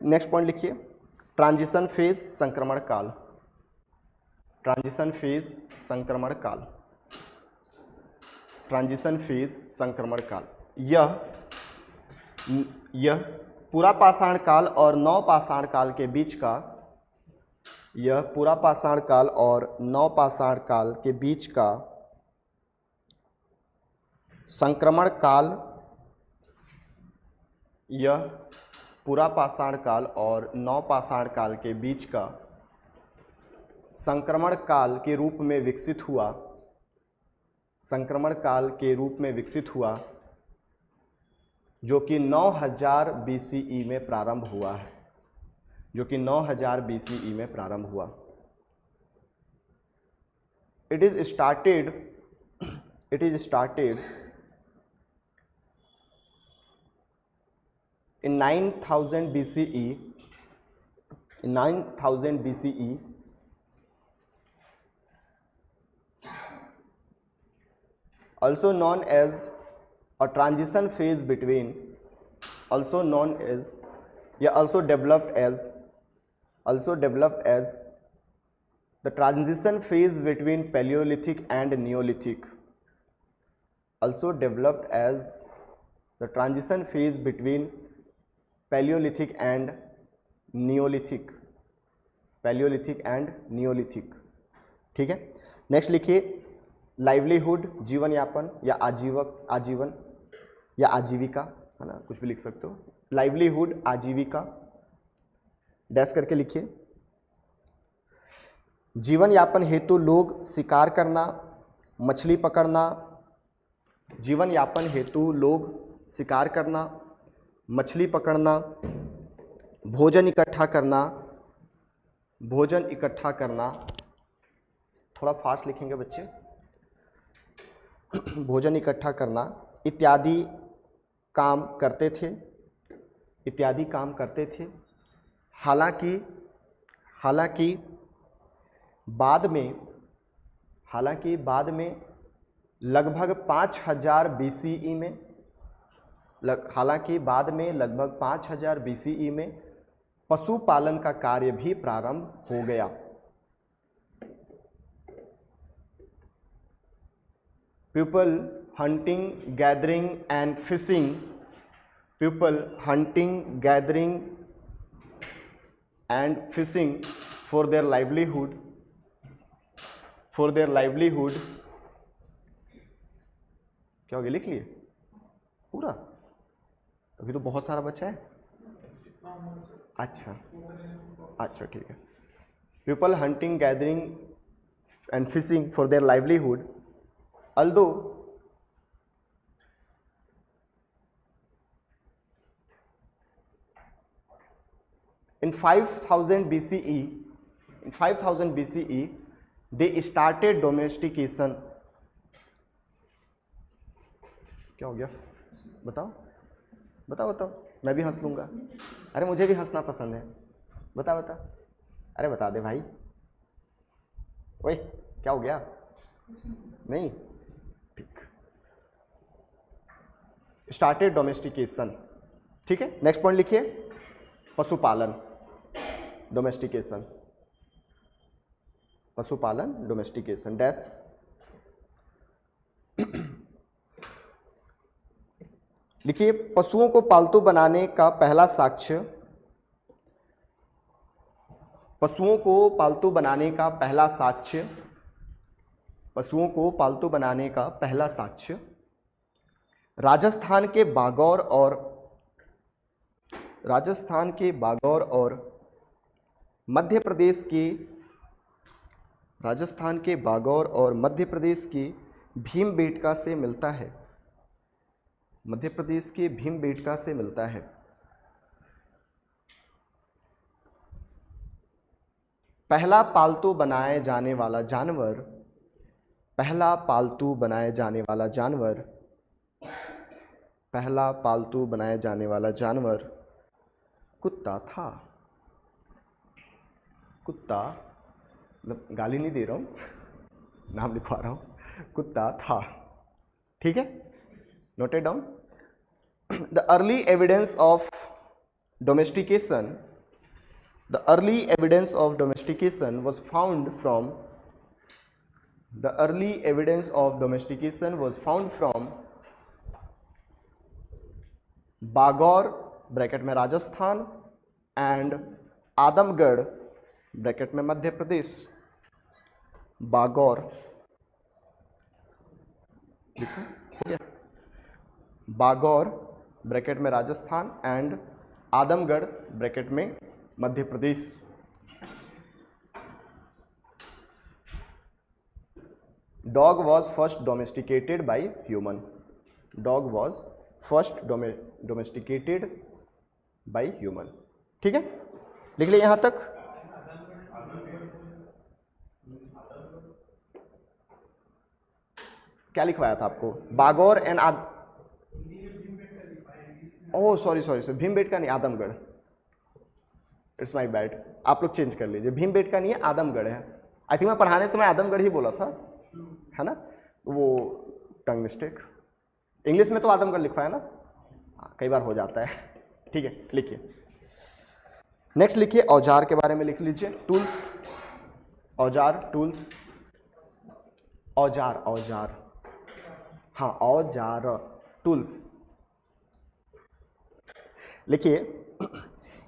नेक्स्ट पॉइंट लिखिए, ट्रांजिशन फेज, संक्रमण काल। ट्रांजिशन फेज, संक्रमण काल, ट्रांजिशन फेज, संक्रमण काल। यह पूरा पाषाण काल और नवपाषाण काल के बीच का, यह पूरा पाषाण काल और नवपाषाण काल के बीच का संक्रमण काल, यह पूरा पाषाण काल और नवपाषाण काल के बीच का संक्रमण काल के रूप में विकसित हुआ, संक्रमण काल के रूप में विकसित हुआ, जो कि 9000 BCE में प्रारंभ हुआ है, जो कि 9000 BCE में प्रारंभ हुआ। It is started in 9000 BCE, in 9000 BCE, also known as a transition phase between, also known as, also developed as the transition phase between Paleolithic and Neolithic, also developed as the transition phase between Paleolithic and Neolithic, Paleolithic and Neolithic। ठीक है, next लिखिए livelihood, जीवन यापन या आजीवन या आजीविका, है ना, कुछ भी लिख सकते हो। लाइवलीहुड, आजीविका, डैश करके लिखिए। जीवन यापन हेतु लोग शिकार करना, मछली पकड़ना, जीवन यापन हेतु लोग शिकार करना, मछली पकड़ना, भोजन इकट्ठा करना, थोड़ा फास्ट लिखेंगे बच्चे, भोजन इकट्ठा करना इत्यादि काम करते थे। हालांकि बाद में लगभग 5000 BCE में, हालांकि बाद में लगभग 5000 BCE में पशुपालन का कार्य भी प्रारंभ हो गया। People hunting, gathering and fishing, people hunting, gathering and fishing for their livelihood, क्या हो गया, लिख लिए पूरा? अभी तो बहुत सारा बचा है। अच्छा ठीक है। People hunting, gathering and fishing for their livelihood, although in 5000 BCE they started domestication। क्या हो गया, बताओ, मैं भी हंस लूंगा। अरे मुझे भी हंसना पसंद है, बता। अरे बता दे भाई। ओए क्या हो गया? नहीं, ठीक। स्टार्टेड डोमेस्टिकेशन, ठीक है। नेक्स्ट पॉइंट लिखिए, पशुपालन, डोमेस्टिकेशन, डैश। लिखिए पशुओं को पालतू बनाने का पहला साक्ष्य, राजस्थान के बागौर और मध्य प्रदेश की भीमबेटका से मिलता है। पहला पालतू बनाए जाने वाला जानवर कुत्ता था। कुत्ता, मतलब गाली नहीं दे रहा हूं, नाम लिखवा रहा हूं, कुत्ता था, ठीक है। Noted down. The early evidence of domestication was found from Bagor bracket में राजस्थान एंड आदमगढ़ ब्रैकेट में मध्य प्रदेश। बागौर, बागौर ब्रैकेट में राजस्थान एंड आदमगढ़ ब्रैकेट में Madhya Pradesh. Dog was first domesticated by human. Dog was first domesticated by human. ठीक है, लिख ले यहां तक। क्या लिखवाया था आपको? Bagor and oh sorry sorry sorry, Bhimbetka नहीं, आदमगढ़। इट्स माय बैड, आप लोग चेंज कर लीजिए। भीमबेटका नहीं है, आदमगढ़ है। आई थिंक मैं पढ़ाने समय आदमगढ़ ही बोला था, है ना, वो टंग मिस्टेक। इंग्लिश में तो आदमगढ़ लिखवाया ना, कई बार हो जाता है। ठीक है, लिखिए। नेक्स्ट लिखिए, औजार के बारे में लिख लीजिए। टूल्स, औजार, टूल्स, औजार, औजार, हाँ औजार, टूल्स। लिखिए,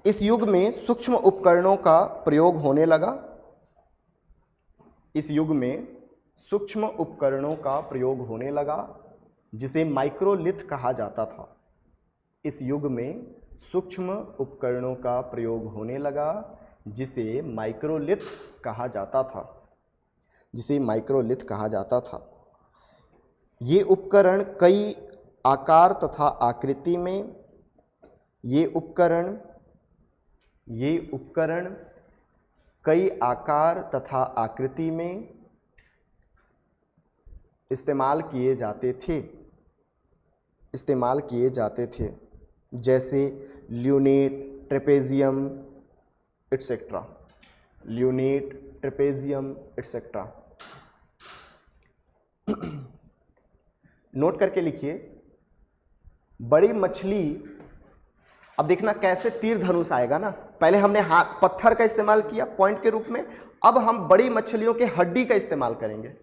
इस युग में सूक्ष्म उपकरणों का प्रयोग होने लगा। इस युग में सूक्ष्म उपकरणों का प्रयोग होने लगा जिसे माइक्रोलिथ कहा जाता था। इस युग में सूक्ष्म उपकरणों का प्रयोग होने लगा जिसे माइक्रोलिथ कहा जाता था। जिसे माइक्रोलिथ कहा जाता था। ये उपकरण कई आकार तथा आकृति में, ये उपकरण कई आकार तथा आकृति में इस्तेमाल किए जाते थे, जैसे lunate, trapezium etcetera. Lunate, trapezium etcetera. Note करके लिखिए, बड़ी मछली, अब देखना कैसे तीर धनुष आएगा ना। पहले हमने हाथ पत्थर का इस्तेमाल किया पॉइंट के रूप में, अब हम बड़ी मछलियों के हड्डी का इस्तेमाल करेंगे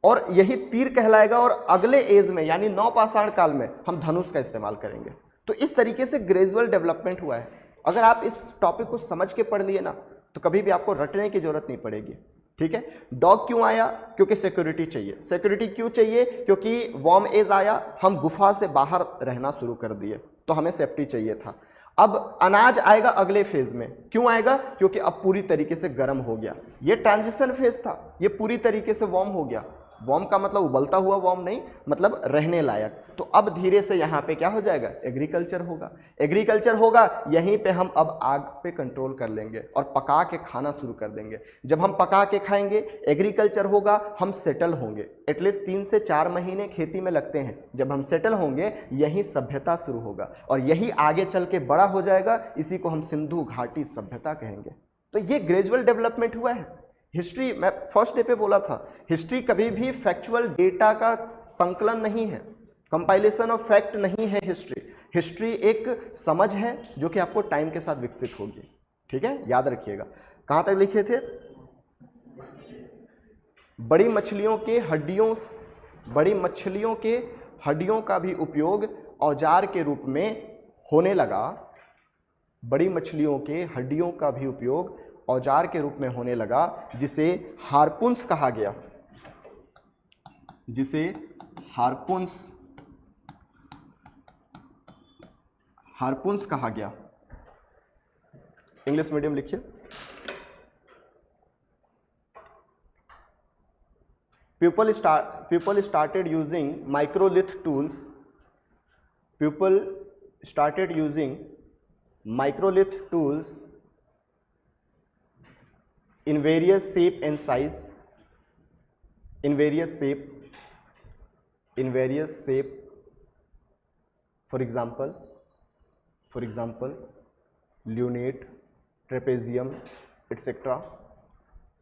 और यही तीर कहलाएगा, और अगले एज में यानी नवपाषाण काल में हम धनुष का इस्तेमाल करेंगे। तो इस तरीके से ग्रेजुअल डेवलपमेंट हुआ है। अगर आप इस टॉपिक को समझ के पढ़ लिए ना तो कभी भी आपको रटने की जरूरत नहीं पड़ेगी। ठीक है, डॉग क्यों आया? क्योंकि सिक्योरिटी चाहिए। सिक्योरिटी क्यों चाहिए? क्योंकि वार्म एज आया, हम गुफा से बाहर रहना शुरू कर दिए तो हमें सेफ्टी चाहिए था। अब अनाज आएगा अगले फेज में, क्यों आएगा? क्योंकि अब पूरी तरीके से गर्म हो गया। ये ट्रांजिशन फेज था, ये पूरी तरीके से वार्म हो गया। वार्म का मतलब उबलता हुआ वार्म नहीं, मतलब रहने लायक। तो अब धीरे से यहाँ पे क्या हो जाएगा? एग्रीकल्चर होगा। एग्रीकल्चर होगा, यहीं पे हम अब आग पे कंट्रोल कर लेंगे और पका के खाना शुरू कर देंगे। जब हम पका के खाएंगे, एग्रीकल्चर होगा, हम सेटल होंगे। एटलीस्ट 3 से 4 महीने खेती में लगते हैं। जब हम सेटल होंगे, यही सभ्यता शुरू होगा और यही आगे चल के बड़ा हो जाएगा। इसी को हम सिंधु घाटी सभ्यता कहेंगे। तो ये ग्रेजुअल डेवलपमेंट हुआ है। हिस्ट्री, मैं फर्स्ट डे पे बोला था, हिस्ट्री कभी भी फैक्चुअल डेटा का संकलन नहीं है, कंपाइलेशन ऑफ फैक्ट नहीं है। हिस्ट्री एक समझ है जो कि आपको टाइम के साथ विकसित होगी। ठीक है, याद रखिएगा। कहां तक लिखे थे? बड़ी मछलियों के हड्डियों का भी उपयोग औजार के रूप में होने लगा। बड़ी मछलियों के हड्डियों का भी उपयोग औजार के रूप में होने लगा, जिसे हार्पून्स कहा गया। जिसे हार्पून्स कहा गया। इंग्लिश मीडियम लिखिए। People started using microlith tools. People started using microlith tools in various shape and size. In various shape. For example, lunate, trapezium, etc.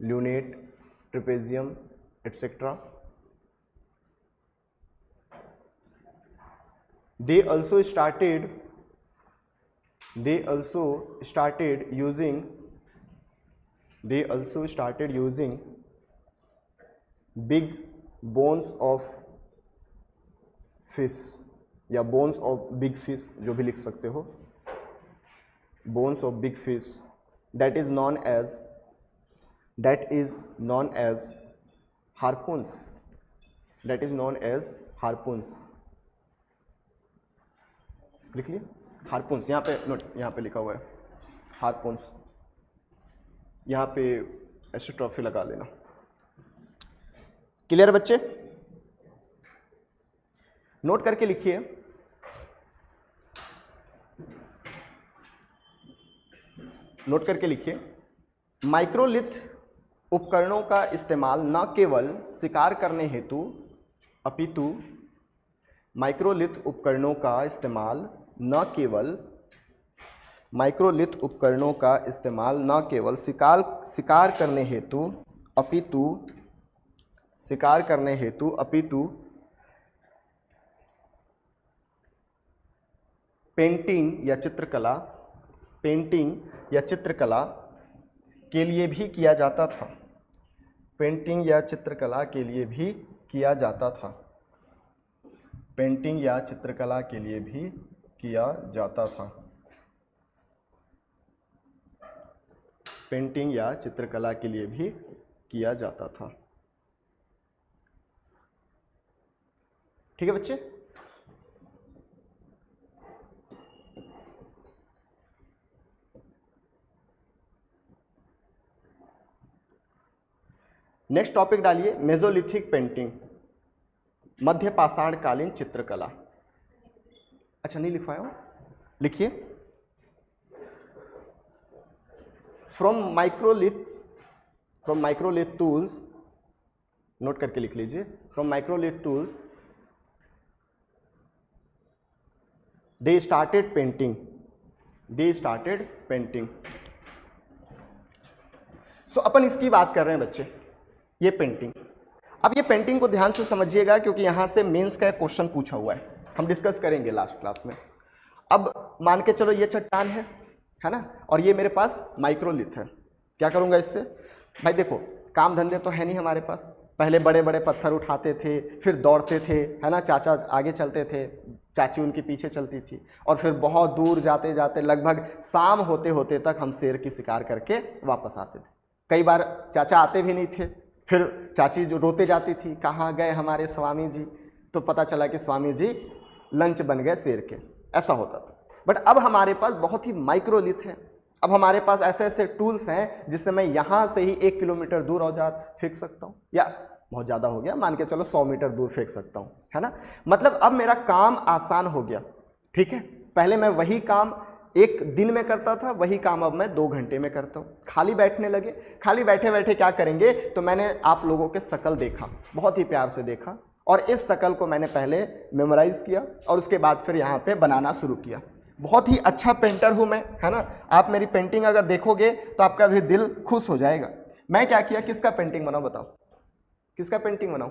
Lunate, trapezium, etc. They also started using big bones of fish या bones of big fish, जो भी लिख सकते हो, bones of big fish, that is known as harpoons. लिख लिए हार्पून्स, यहाँ पे नोट, यहाँ पे लिखा हुआ है हार्पून्स, यहाँ पे एस्ट्रोट्रॉफी लगा लेना। क्लियर है बच्चे? नोट करके लिखिए, नोट करके लिखिए, माइक्रोलिथ उपकरणों का इस्तेमाल न केवल शिकार करने हेतु अपितु माइक्रोलिथ उपकरणों का इस्तेमाल न केवल माइक्रोलिथ उपकरणों का इस्तेमाल न केवल शिकार करने हेतु अपितु पेंटिंग या चित्रकला के लिए भी किया जाता था। पेंटिंग या चित्रकला के लिए भी किया जाता था। पेंटिंग या चित्रकला के लिए भी किया जाता था। पेंटिंग या चित्रकला के लिए भी किया जाता था। ठीक है बच्चे? नेक्स्ट टॉपिक डालिए, मेसोलिथिक पेंटिंग, मध्य पाषाण कालीन चित्रकला। अच्छा नहीं लिखवाया हो, लिखिए। फ्रॉम माइक्रोलिथ टूल्स, नोट करके लिख लीजिए, from microlith tools they started painting. So अपन इसकी बात कर रहे हैं बच्चे, ये पेंटिंग। अब ये पेंटिंग को ध्यान से समझिएगा क्योंकि यहां से मेंस का एक क्वेश्चन पूछा हुआ है, हम डिस्कस करेंगे लास्ट क्लास में। अब मान के चलो ये चट्टान है ना, और ये मेरे पास माइक्रोलिथ है। क्या करूंगा इससे? भाई देखो, काम धंधे तो है नहीं हमारे पास, पहले बड़े बड़े पत्थर उठाते थे, फिर दौड़ते थे, है ना, चाचा आगे चलते थे, चाची उनके पीछे चलती थी, और फिर बहुत दूर जाते जाते लगभग शाम होते होते तक हम शेर की शिकार करके वापस आते थे। कई बार चाचा आते भी नहीं थे, फिर चाची जो रोते जाती थी, कहाँ गए हमारे स्वामी जी, तो पता चला कि स्वामी जी लंच बन गए शेर के, ऐसा होता था। बट अब हमारे पास बहुत ही माइक्रोलिथ है। अब हमारे पास ऐसे ऐसे टूल्स हैं जिससे मैं यहाँ से ही 1 किलोमीटर दूर औजार फेंक सकता हूँ, या बहुत ज़्यादा हो गया, मान के चलो 100 मीटर दूर फेंक सकता हूँ, है ना। मतलब अब मेरा काम आसान हो गया। ठीक है, पहले मैं वही काम 1 दिन में करता था, वही काम अब मैं 2 घंटे में करता हूँ। खाली बैठने लगे, खाली बैठे बैठे क्या करेंगे, तो मैंने आप लोगों के शकल देखा, बहुत ही प्यार से देखा, और इस शकल को मैंने पहले मेमोराइज किया और उसके बाद फिर यहाँ पे बनाना शुरू किया। बहुत ही अच्छा पेंटर हूँ मैं, है ना। आप मेरी पेंटिंग अगर देखोगे तो आपका भी दिल खुश हो जाएगा। मैं क्या किया, किसका पेंटिंग बनाऊँ बताओ, किसका पेंटिंग बनाऊँ?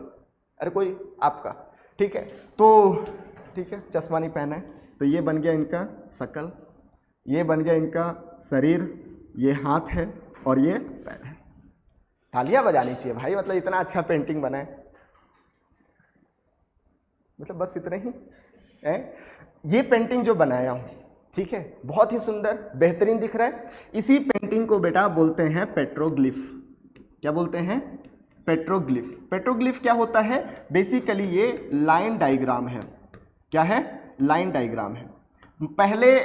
अरे कोई आपका, ठीक है। तो ठीक है, चश्मा नहीं पहना है, तो ये बन गया इनका शकल, ये बन गया इनका शरीर, ये हाथ है और ये पैर है। तालियां बजानी चाहिए भाई, मतलब इतना अच्छा पेंटिंग बना है, मतलब बस इतना ही है। ये पेंटिंग जो बनाया हूँ, ठीक है, बहुत ही सुंदर बेहतरीन दिख रहा है। इसी पेंटिंग को बेटा बोलते हैं पेट्रोग्लिफ। क्या बोलते हैं? पेट्रोग्लिफ। पेट्रोग्लिफ क्या होता है? बेसिकली ये लाइन डायग्राम है। क्या है? लाइन डायग्राम है। पहले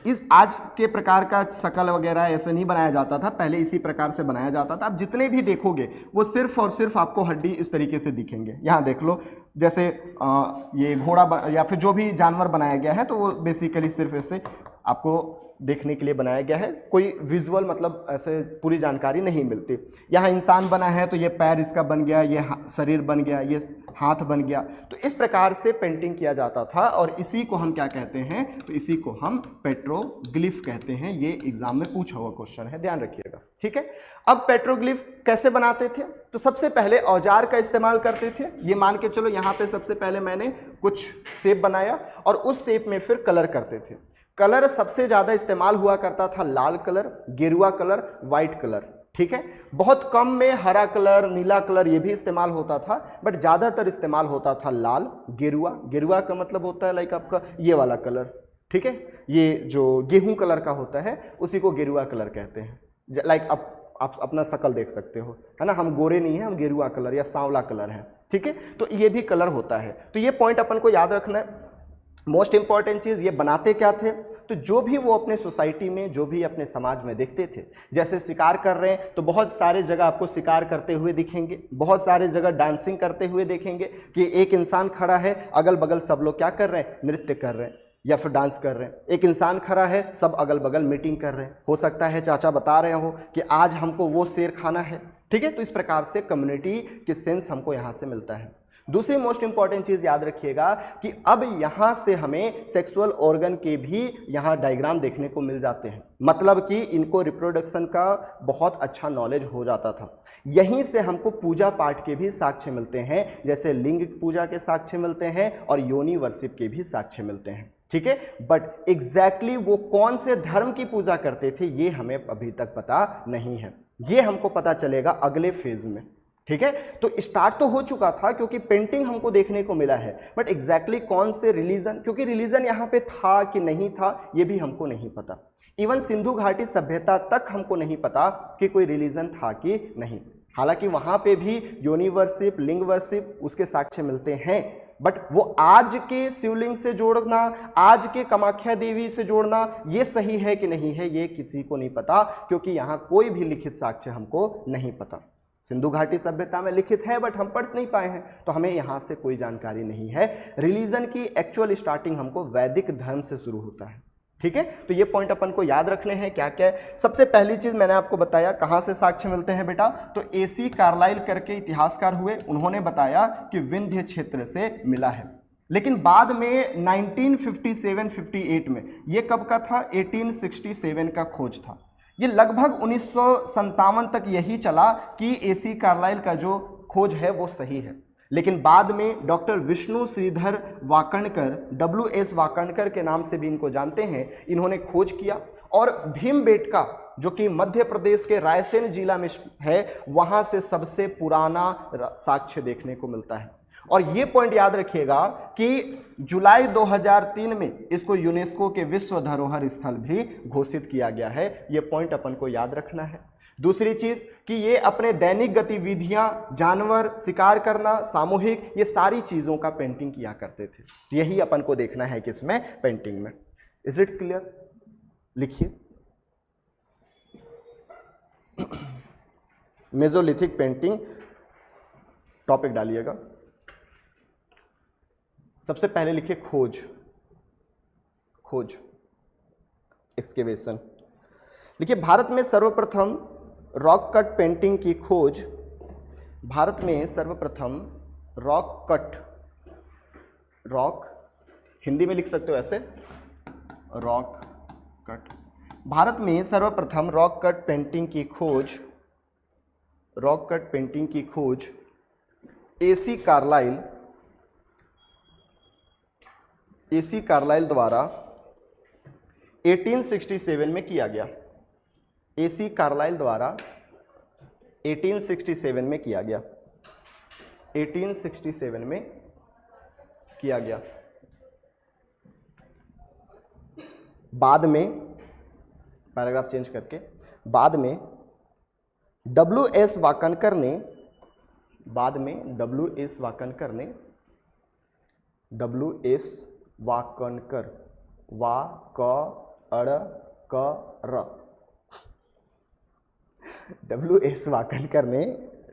इस आज के प्रकार का शकल वगैरह ऐसे नहीं बनाया जाता था, पहले इसी प्रकार से बनाया जाता था। अब जितने भी देखोगे वो सिर्फ और सिर्फ आपको हड्डी इस तरीके से दिखेंगे। यहाँ देख लो, जैसे ये घोड़ा या फिर जो भी जानवर बनाया गया है, तो वो बेसिकली सिर्फ ऐसे आपको देखने के लिए बनाया गया है, कोई विजुअल मतलब ऐसे पूरी जानकारी नहीं मिलती। यहाँ इंसान बना है तो ये पैर इसका बन गया, ये शरीर बन गया, ये हाथ बन गया। तो इस प्रकार से पेंटिंग किया जाता था, और इसी को हम क्या कहते हैं? तो इसी को हम पेट्रोग्लिफ कहते हैं। ये एग्जाम में पूछा हुआ क्वेश्चन है, ध्यान रखिएगा, ठीक है। अब पेट्रोग्लिफ कैसे बनाते थे? तो सबसे पहले औजार का इस्तेमाल करते थे। ये मान के चलो, यहाँ पे सबसे पहले मैंने कुछ शेप बनाया और उस शेप में फिर कलर करते थे। कलर सबसे ज्यादा इस्तेमाल हुआ करता था लाल कलर, गेरुआ कलर, व्हाइट कलर, ठीक है। बहुत कम में हरा कलर, नीला कलर ये भी इस्तेमाल होता था, बट ज्यादातर इस्तेमाल होता था लाल, गेरुआ। गेरुआ का मतलब होता है लाइक आपका ये वाला कलर, ठीक है। ये जो गेहूं कलर का होता है उसी को गेरुआ कलर कहते हैं। लाइक आप अपना शकल देख सकते हो, है ना, हम गोरे नहीं है, हम गेरुआ कलर या सांवला कलर है, ठीक है। तो ये भी कलर होता है। तो ये पॉइंट अपन को याद रखना है। मोस्ट इंपॉर्टेंट चीज़, ये बनाते क्या थे? तो जो भी वो अपने सोसाइटी में, जो भी अपने समाज में देखते थे, जैसे शिकार कर रहे हैं तो बहुत सारे जगह आपको शिकार करते हुए दिखेंगे, बहुत सारे जगह डांसिंग करते हुए देखेंगे कि एक इंसान खड़ा है, अगल बगल सब लोग क्या कर रहे हैं? नृत्य कर रहे हैं या फिर डांस कर रहे हैं। एक इंसान खड़ा है, सब अगल बगल मीटिंग कर रहे हैं। हो सकता है चाचा बता रहे हो कि आज हमको वो शेर खाना है, ठीक है। तो इस प्रकार से कम्युनिटी की सेंस हमको यहाँ से मिलता है। दूसरी मोस्ट इंपॉर्टेंट चीज याद रखिएगा कि अब यहां से हमें सेक्सुअल ऑर्गन के भी यहां डायग्राम देखने को मिल जाते हैं, मतलब कि इनको रिप्रोडक्शन का बहुत अच्छा नॉलेज हो जाता था। यहीं से हमको पूजा पाठ के भी साक्ष्य मिलते हैं, जैसे लिंग पूजा के साक्ष्य मिलते हैं और योनि वर्शिप के भी साक्ष्य मिलते हैं, ठीक है। बट एग्जैक्टली वो कौन से धर्म की पूजा करते थे ये हमें अभी तक पता नहीं है, ये हमको पता चलेगा अगले फेज में, ठीक है। तो स्टार्ट तो हो चुका था क्योंकि पेंटिंग हमको देखने को मिला है, बट एग्जैक्टली कौन से रिलीजन, क्योंकि रिलीजन यहाँ पे था कि नहीं था ये भी हमको नहीं पता। इवन सिंधु घाटी सभ्यता तक हमको नहीं पता कि कोई रिलीजन था कि नहीं। हालांकि वहाँ पे भी योनि वर्शिप, लिंग वर्शिप उसके साक्ष्य मिलते हैं, बट वो आज के शिवलिंग से जोड़ना, आज के कामाख्या देवी से जोड़ना, ये सही है कि नहीं है ये किसी को नहीं पता, क्योंकि यहाँ कोई भी लिखित साक्ष्य हमको नहीं पता। सिंधु घाटी सभ्यता में लिखित है बट हम पढ़ नहीं पाए हैं, तो हमें यहाँ से कोई जानकारी नहीं है। रिलीजन की एक्चुअल स्टार्टिंग हमको वैदिक धर्म से शुरू होता है, ठीक है। तो ये पॉइंट अपन को याद रखने हैं। क्या क्या है? सबसे पहली चीज मैंने आपको बताया कहाँ से साक्ष्य मिलते हैं बेटा, तो AC कार्लाइल करके इतिहासकार हुए, उन्होंने बताया कि विंध्य क्षेत्र से मिला है। लेकिन बाद में 1957-58 में, ये कब का था? 1867 का खोज था। ये लगभग 1957 तक यही चला कि AC कार्लाइल का जो खोज है वो सही है। लेकिन बाद में डॉक्टर विष्णु श्रीधर वाकणकर, WS वाकणकर के नाम से भी इनको जानते हैं, इन्होंने खोज किया और भीमबेटका जो कि मध्य प्रदेश के रायसेन जिला में है, वहां से सबसे पुराना साक्ष्य देखने को मिलता है। और ये पॉइंट याद रखिएगा कि जुलाई 2003 में इसको यूनेस्को के विश्व धरोहर स्थल भी घोषित किया गया है। ये पॉइंट अपन को याद रखना है। दूसरी चीज कि ये अपने दैनिक गतिविधियां, जानवर शिकार करना, सामूहिक, ये सारी चीजों का पेंटिंग किया करते थे। यही अपन को देखना है किसमें? पेंटिंग में। Is it clear? लिखिए मेसोलिथिक पेंटिंग टॉपिक डालिएगा। सबसे पहले लिखिए खोज, खोज, एक्सकेवेशन। लिखिए भारत में सर्वप्रथम रॉक कट पेंटिंग की खोज, भारत में सर्वप्रथम रॉक कट, रॉक हिंदी में लिख सकते हो ऐसे, रॉक कट। भारत में सर्वप्रथम रॉक कट पेंटिंग की खोज, रॉक कट पेंटिंग की खोज AC कार्लाइल, AC कार्लाइल द्वारा 1867 में किया गया। AC कार्लाइल द्वारा 1867 में किया गया, 1867 में किया गया। बाद में पैराग्राफ चेंज करके, बाद में WS वाकणकर ने, बाद में WS वाकणकर ने, WS वाकणकर, वा क अड़ क र, WS वाकणकर ने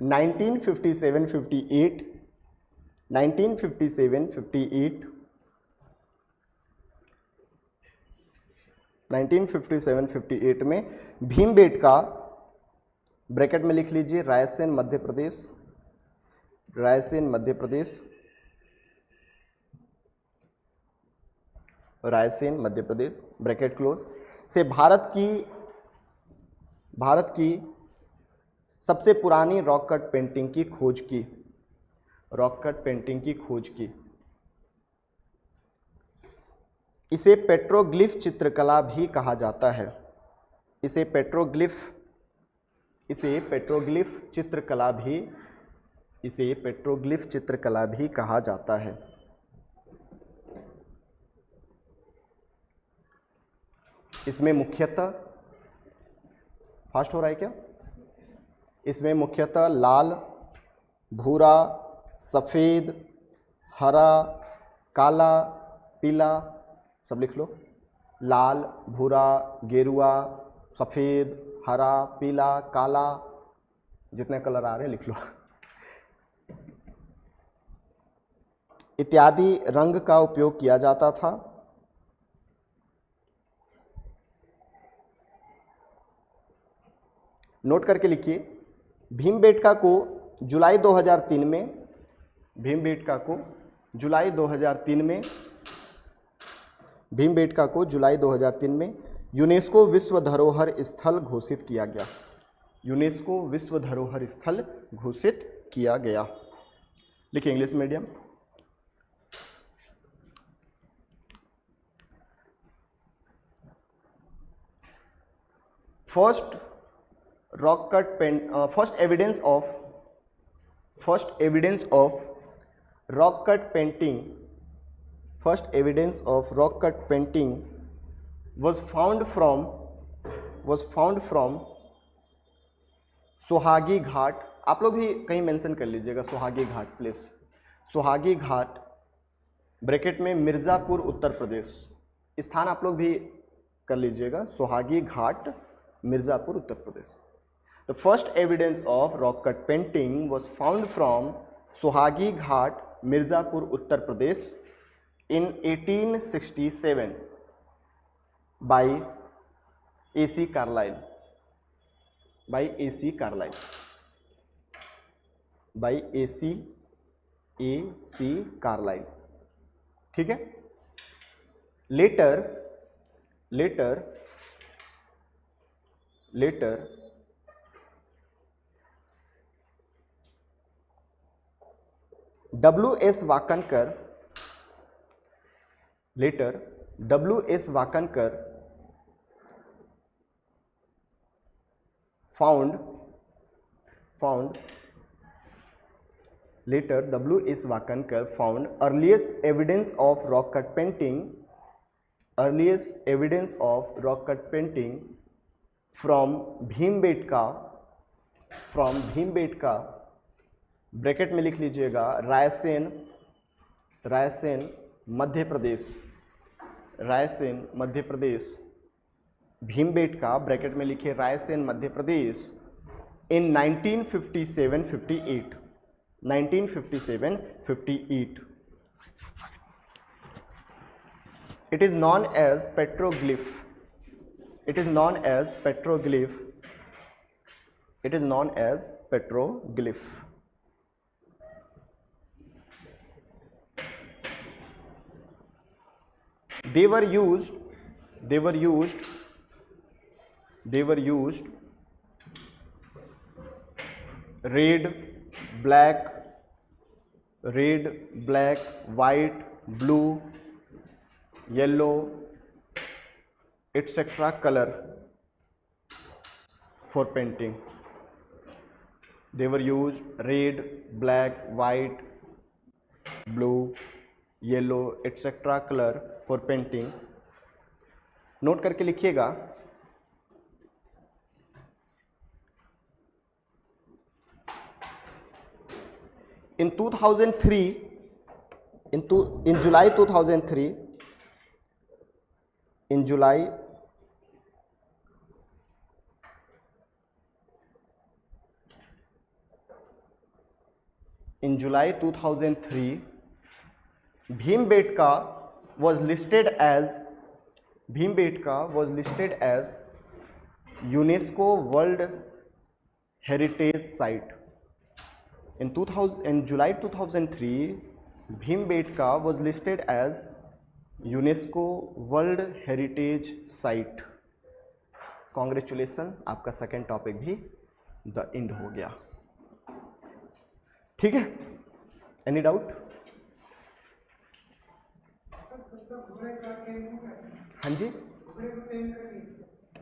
1957-58 1957-58 में भीमबेटका, ब्रैकेट में लिख लीजिए रायसेन मध्य प्रदेश, रायसेन मध्य प्रदेश, रायसेन मध्य प्रदेश, ब्रैकेट क्लोज, से भारत की सबसे पुरानी रॉक कट पेंटिंग की खोज की, रॉक कट पेंटिंग की खोज की। इसे पेट्रोग्लिफ चित्रकला भी कहा जाता है, इसे पेट्रोग्लिफ, इसे पेट्रोग्लिफ चित्रकला भी, इसे पेट्रोग्लिफ चित्रकला भी कहा जाता है। इसमें मुख्यतः, फास्ट हो रहा है क्या? इसमें मुख्यतः लाल, भूरा, सफ़ेद, हरा, काला, पीला, सब लिख लो, लाल, भूरा, गेरुआ, सफ़ेद, हरा, पीला, काला, जितने कलर आ रहे हैं लिख लो, इत्यादि रंग का उपयोग किया जाता था। नोट करके लिखिए, भीमबेटका को जुलाई 2003 में, भीमबेटका को जुलाई 2003 में, भीमबेटका को जुलाई 2003 में यूनेस्को विश्व धरोहर स्थल घोषित किया गया। यूनेस्को विश्व धरोहर स्थल घोषित किया गया। लिखिए English medium. First rock cut paint, first evidence of rock cut painting, first evidence of rock cut painting was found from Sohagi Ghat. आप लोग भी कहीं मेंशन कर लीजिएगा सोहागी घाट प्लीज, सोहागी घाट ब्रैकेट में मिर्ज़ापुर उत्तर प्रदेश, स्थान आप लोग भी कर लीजिएगा, Sohagi Ghat Mirzapur Uttar Pradesh. The first evidence of rock cut painting was found from Sohagi Ghat Mirzapur Uttar Pradesh in 1867 by A.C. Carlyle, by A.C. Carlyle, by A.C. Carlyle, ठीक है। Later W.S. Wakankar, later W.S. Wakankar found later W.S. Wakankar found earliest evidence of rock cut painting, from Bhimbetka, bracket में लिख लीजिएगा Raisen Madhya Pradesh, Bhimbetka bracket में लिखिए रायसेन मध्य प्रदेश इन 1957-58। It is known as petroglyph, They were used red, black, white, blue, yellow, etc. color for painting. They were used red, black, white, blue, yellow, etc. color for painting. Note करके लिखिएगा, in July 2003, Bhimbetka was listed as UNESCO World Heritage Site. In July 2003, Bhimbetka was listed as UNESCO World Heritage Site. Congratulations, आपका second topic भी the end हो गया। ठीक है, any doubt? हाँ जी,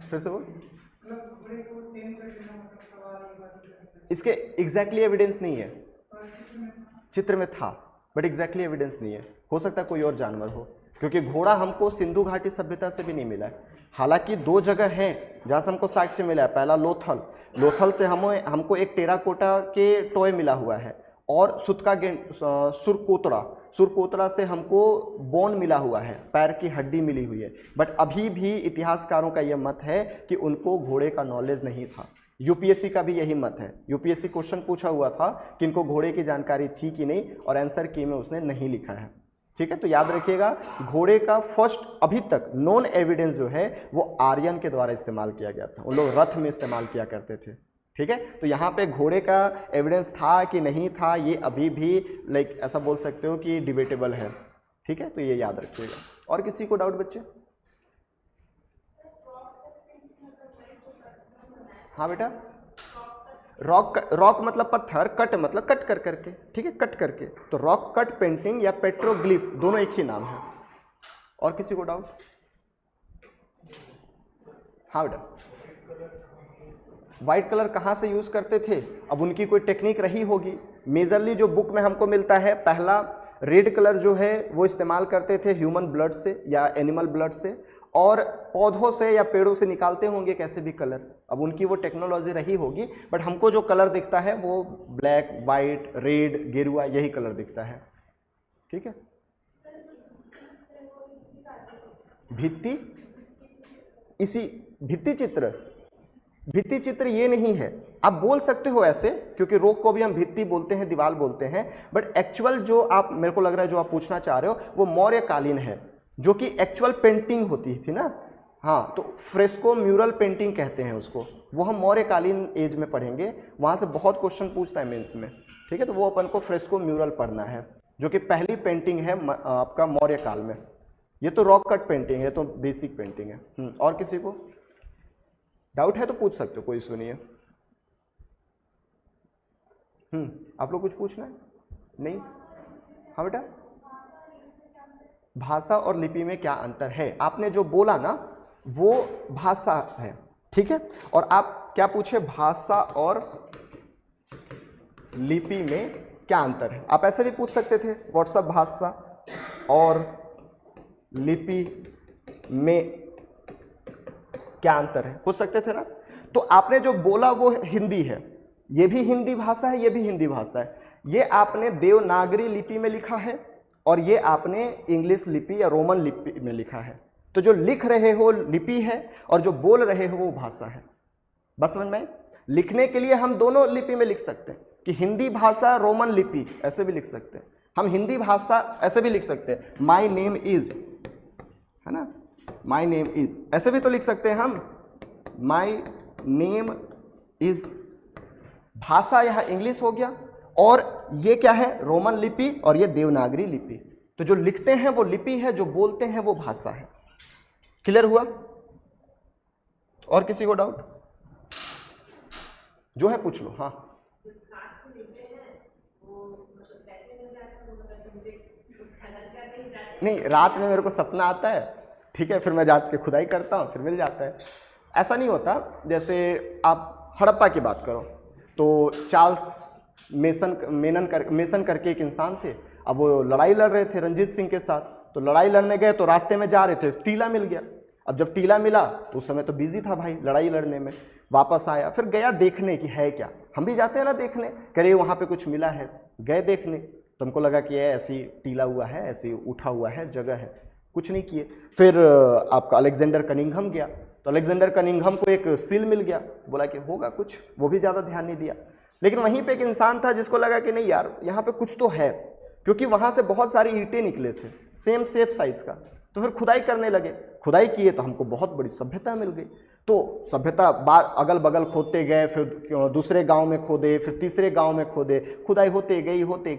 फिर से बोल। इसके एग्जैक्टली एविडेंस नहीं है, चित्र में था बट एग्जैक्टली एविडेंस नहीं है। हो सकता है कोई और जानवर हो, क्योंकि घोड़ा हमको सिंधु घाटी सभ्यता से भी नहीं मिला है। हालांकि दो जगह हैं जहाँ से हमको साक्ष्य मिला है। पहला लोथल से हमको एक टेराकोटा के टॉय मिला हुआ है, और सुरकोतरा, सुरकोतरा से हमको बोन मिला हुआ है, पैर की हड्डी मिली हुई है। बट अभी भी इतिहासकारों का यह मत है कि उनको घोड़े का नॉलेज नहीं था। यूपीएससी का भी यही मत है। यूपीएससी क्वेश्चन पूछा हुआ था कि इनको घोड़े की जानकारी थी कि नहीं, और आंसर की में उसने नहीं लिखा है। ठीक है, तो याद रखिएगा घोड़े का फर्स्ट अभी तक नॉन एविडेंस जो है वो आर्यन के द्वारा इस्तेमाल किया गया था। उन लोग रथ में इस्तेमाल किया करते थे। ठीक है, तो यहाँ पे घोड़े का एविडेंस था कि नहीं था, ये अभी भी लाइक ऐसा बोल सकते हो कि डिबेटेबल है। ठीक है, तो ये याद रखिएगा। और किसी को डाउट बच्चे? हाँ बेटा, रॉक मतलब पत्थर, कट मतलब कट कर करके। ठीक है, कट करके, तो रॉक कट पेंटिंग या पेट्रोग्लिफ दोनों एक ही नाम है। और किसी को डाउट? हाँ बेटा, व्हाइट कलर कहाँ से यूज करते थे? अब उनकी कोई टेक्निक रही होगी। मेजरली जो बुक में हमको मिलता है, पहला रेड कलर जो है वो इस्तेमाल करते थे ह्यूमन ब्लड से या एनिमल ब्लड से, और पौधों से या पेड़ों से निकालते होंगे कैसे भी कलर। अब उनकी वो टेक्नोलॉजी रही होगी, बट हमको जो कलर दिखता है वो ब्लैक, वाइट, रेड, गेरुआ, यही कलर दिखता है। ठीक है, भित्ति, इसी भित्ति चित्र, भित्ति चित्र ये नहीं है। आप बोल सकते हो ऐसे, क्योंकि रोक को भी हम भित्ति बोलते हैं, दीवार बोलते हैं, बट एक्चुअल जो आप, मेरे को लग रहा है जो आप पूछना चाह रहे हो वो मौर्यकालीन है, जो कि एक्चुअल पेंटिंग होती थी ना। हाँ, तो फ्रेस्को म्यूरल पेंटिंग कहते हैं उसको, वो हम मौर्यकालीन एज में पढ़ेंगे, वहाँ से बहुत क्वेश्चन पूछता है मेंस में। ठीक है, तो वो अपन को फ्रेस्को म्यूरल पढ़ना है, जो कि पहली पेंटिंग है आपका मौर्य काल में। ये तो रॉक कट पेंटिंग है, तो बेसिक पेंटिंग है। और किसी को डाउट है तो पूछ सकते हो, कोई सुनिए। आप लोग कुछ पूछना है? नहीं? हाँ बेटा, भाषा और लिपि में क्या अंतर है? आपने जो बोला ना वो भाषा है। ठीक है, और आप क्या पूछे? भाषा और लिपि में क्या अंतर है? आप ऐसे भी पूछ सकते थे, व्हाट्सएप भाषा और लिपि में क्या अंतर है, पूछ सकते थे ना। तो आपने जो बोला वो हिंदी है, ये भी हिंदी भाषा है, ये भी हिंदी भाषा है। ये आपने देवनागरी लिपि में लिखा है और ये आपने इंग्लिश लिपि या रोमन लिपि में लिखा है। तो जो लिख रहे हो लिपि है और जो बोल रहे हो वो भाषा है। बस समझ में? लिखने के लिए हम दोनों लिपि में लिख सकते हैं कि हिंदी भाषा रोमन लिपि, ऐसे भी लिख सकते हैं। हम हिंदी भाषा ऐसे भी लिख सकते हैं, माई नेम इज, है ना, माई नेम इज, ऐसे भी तो लिख सकते हैं हम, माई नेम इज। भाषा यह इंग्लिश हो गया, और ये क्या है? रोमन लिपि, और ये देवनागरी लिपि। तो जो लिखते हैं वो लिपि है, जो बोलते हैं वो भाषा है। क्लियर हुआ? और किसी को डाउट? जो है पूछ लो। हाँ, नहीं, रात में मेरे को सपना आता है, ठीक है, फिर मैं जाके खुदाई करता हूँ, फिर मिल जाता है। ऐसा नहीं होता। जैसे आप हड़प्पा की बात करो, तो चार्ल्स मेसन करके एक इंसान थे। अब वो लड़ाई लड़ रहे थे रंजीत सिंह के साथ, तो लड़ाई लड़ने गए तो रास्ते में जा रहे थे, टीला मिल गया। अब जब टीला मिला तो उस समय तो बिजी था भाई लड़ाई लड़ने में, वापस आया, फिर गया देखने की है क्या। हम भी जाते हैं ना देखने, करे वहाँ पे कुछ मिला है, गए देखने, तो हमको लगा कि ऐसी टीला हुआ है, ऐसी उठा हुआ है, जगह है, कुछ नहीं किए। फिर आपका अलेक्जेंडर कनिंघम गया, तो अलेक्जेंडर कनिंघम को एक सील मिल गया, बोला कि होगा कुछ, वो भी ज़्यादा ध्यान नहीं दिया। लेकिन वहीं पे एक इंसान था जिसको लगा कि नहीं यार यहाँ पे कुछ तो है, क्योंकि वहाँ से बहुत सारी ईंटें निकले थे सेम शेप साइज का। तो फिर खुदाई करने लगे, खुदाई किए तो हमको बहुत बड़ी सभ्यता मिल गई। तो सभ्यता अगल बगल खोदते गए, फिर दूसरे गांव में खोदे, फिर तीसरे गांव में खोदे, खुदाई होते गई मिलते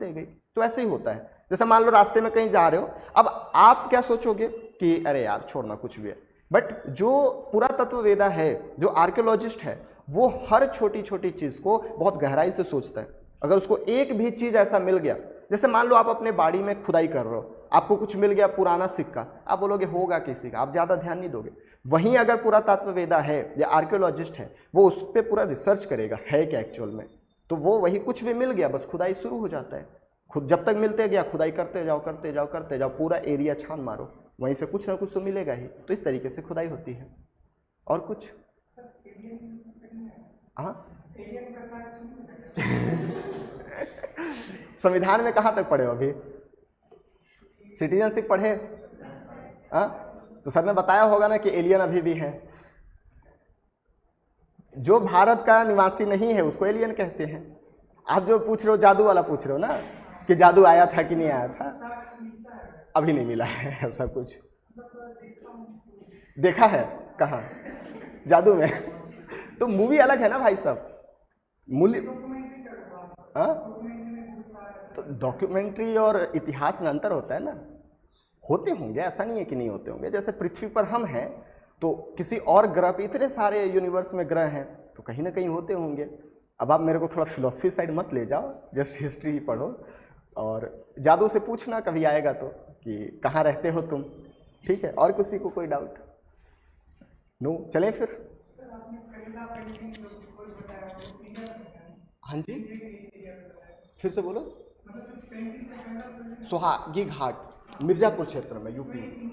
गई। तो ऐसे ही होता है। जैसे मान लो रास्ते में कहीं जा रहे हो, अब आप क्या सोचोगे कि अरे यार छोड़ना कुछ भी है, बट जो पुरातत्ववेदा है, जो आर्कियोलॉजिस्ट है, वो हर छोटी छोटी चीज़ को बहुत गहराई से सोचता है। अगर उसको एक भी चीज़ ऐसा मिल गया, जैसे मान लो आप अपने बाड़ी में खुदाई कर रहे हो, आपको कुछ मिल गया पुराना सिक्का, आप बोलोगे होगा किसी का, आप ज़्यादा ध्यान नहीं दोगे। वहीं अगर पुरातत्ववेदा है या आर्कियोलॉजिस्ट है, वो उस पर पूरा रिसर्च करेगा है क्या एक्चुअल में, तो वो वही कुछ भी मिल गया बस खुदाई शुरू हो जाता है। खुद जब तक मिलते गया खुदाई करते जाओ, पूरा एरिया छान मारो, वहीं से कुछ ना कुछ तो मिलेगा ही। तो इस तरीके से खुदाई होती है। और कुछ? हाँ, संविधान में कहाँ तक पढ़े हो अभी? सिटीजनशिप पढ़े? हाँ, तो सर ने बताया होगा ना कि एलियन अभी भी है। जो भारत का निवासी नहीं है उसको एलियन कहते हैं। आप जो पूछ रहे हो जादू वाला पूछ रहे हो ना, कि जादू आया था कि नहीं आया था? अभी नहीं मिला है ऐसा कुछ। देखा है कहाँ? जादू में? तो मूवी अलग है ना भाई साहब, मूल्य। हाँ, तो डॉक्यूमेंट्री और इतिहास में अंतर होता है ना। होते होंगे, ऐसा नहीं है कि नहीं होते होंगे। जैसे पृथ्वी पर हम हैं तो किसी और ग्रह पे इतने सारे यूनिवर्स में ग्रह हैं, तो कहीं ना कहीं होते होंगे। अब आप मेरे को थोड़ा फिलोसफी साइड मत ले जाओ, जस्ट हिस्ट्री ही पढ़ो। और जादू से पूछना कभी आएगा तो कि कहाँ रहते हो तुम, ठीक है? और किसी को कोई डाउट? नो, चलें फिर। हाँ जी, फिर से बोलो। सुहागी घाट मिर्ज़ापुर क्षेत्र में, यूपी में।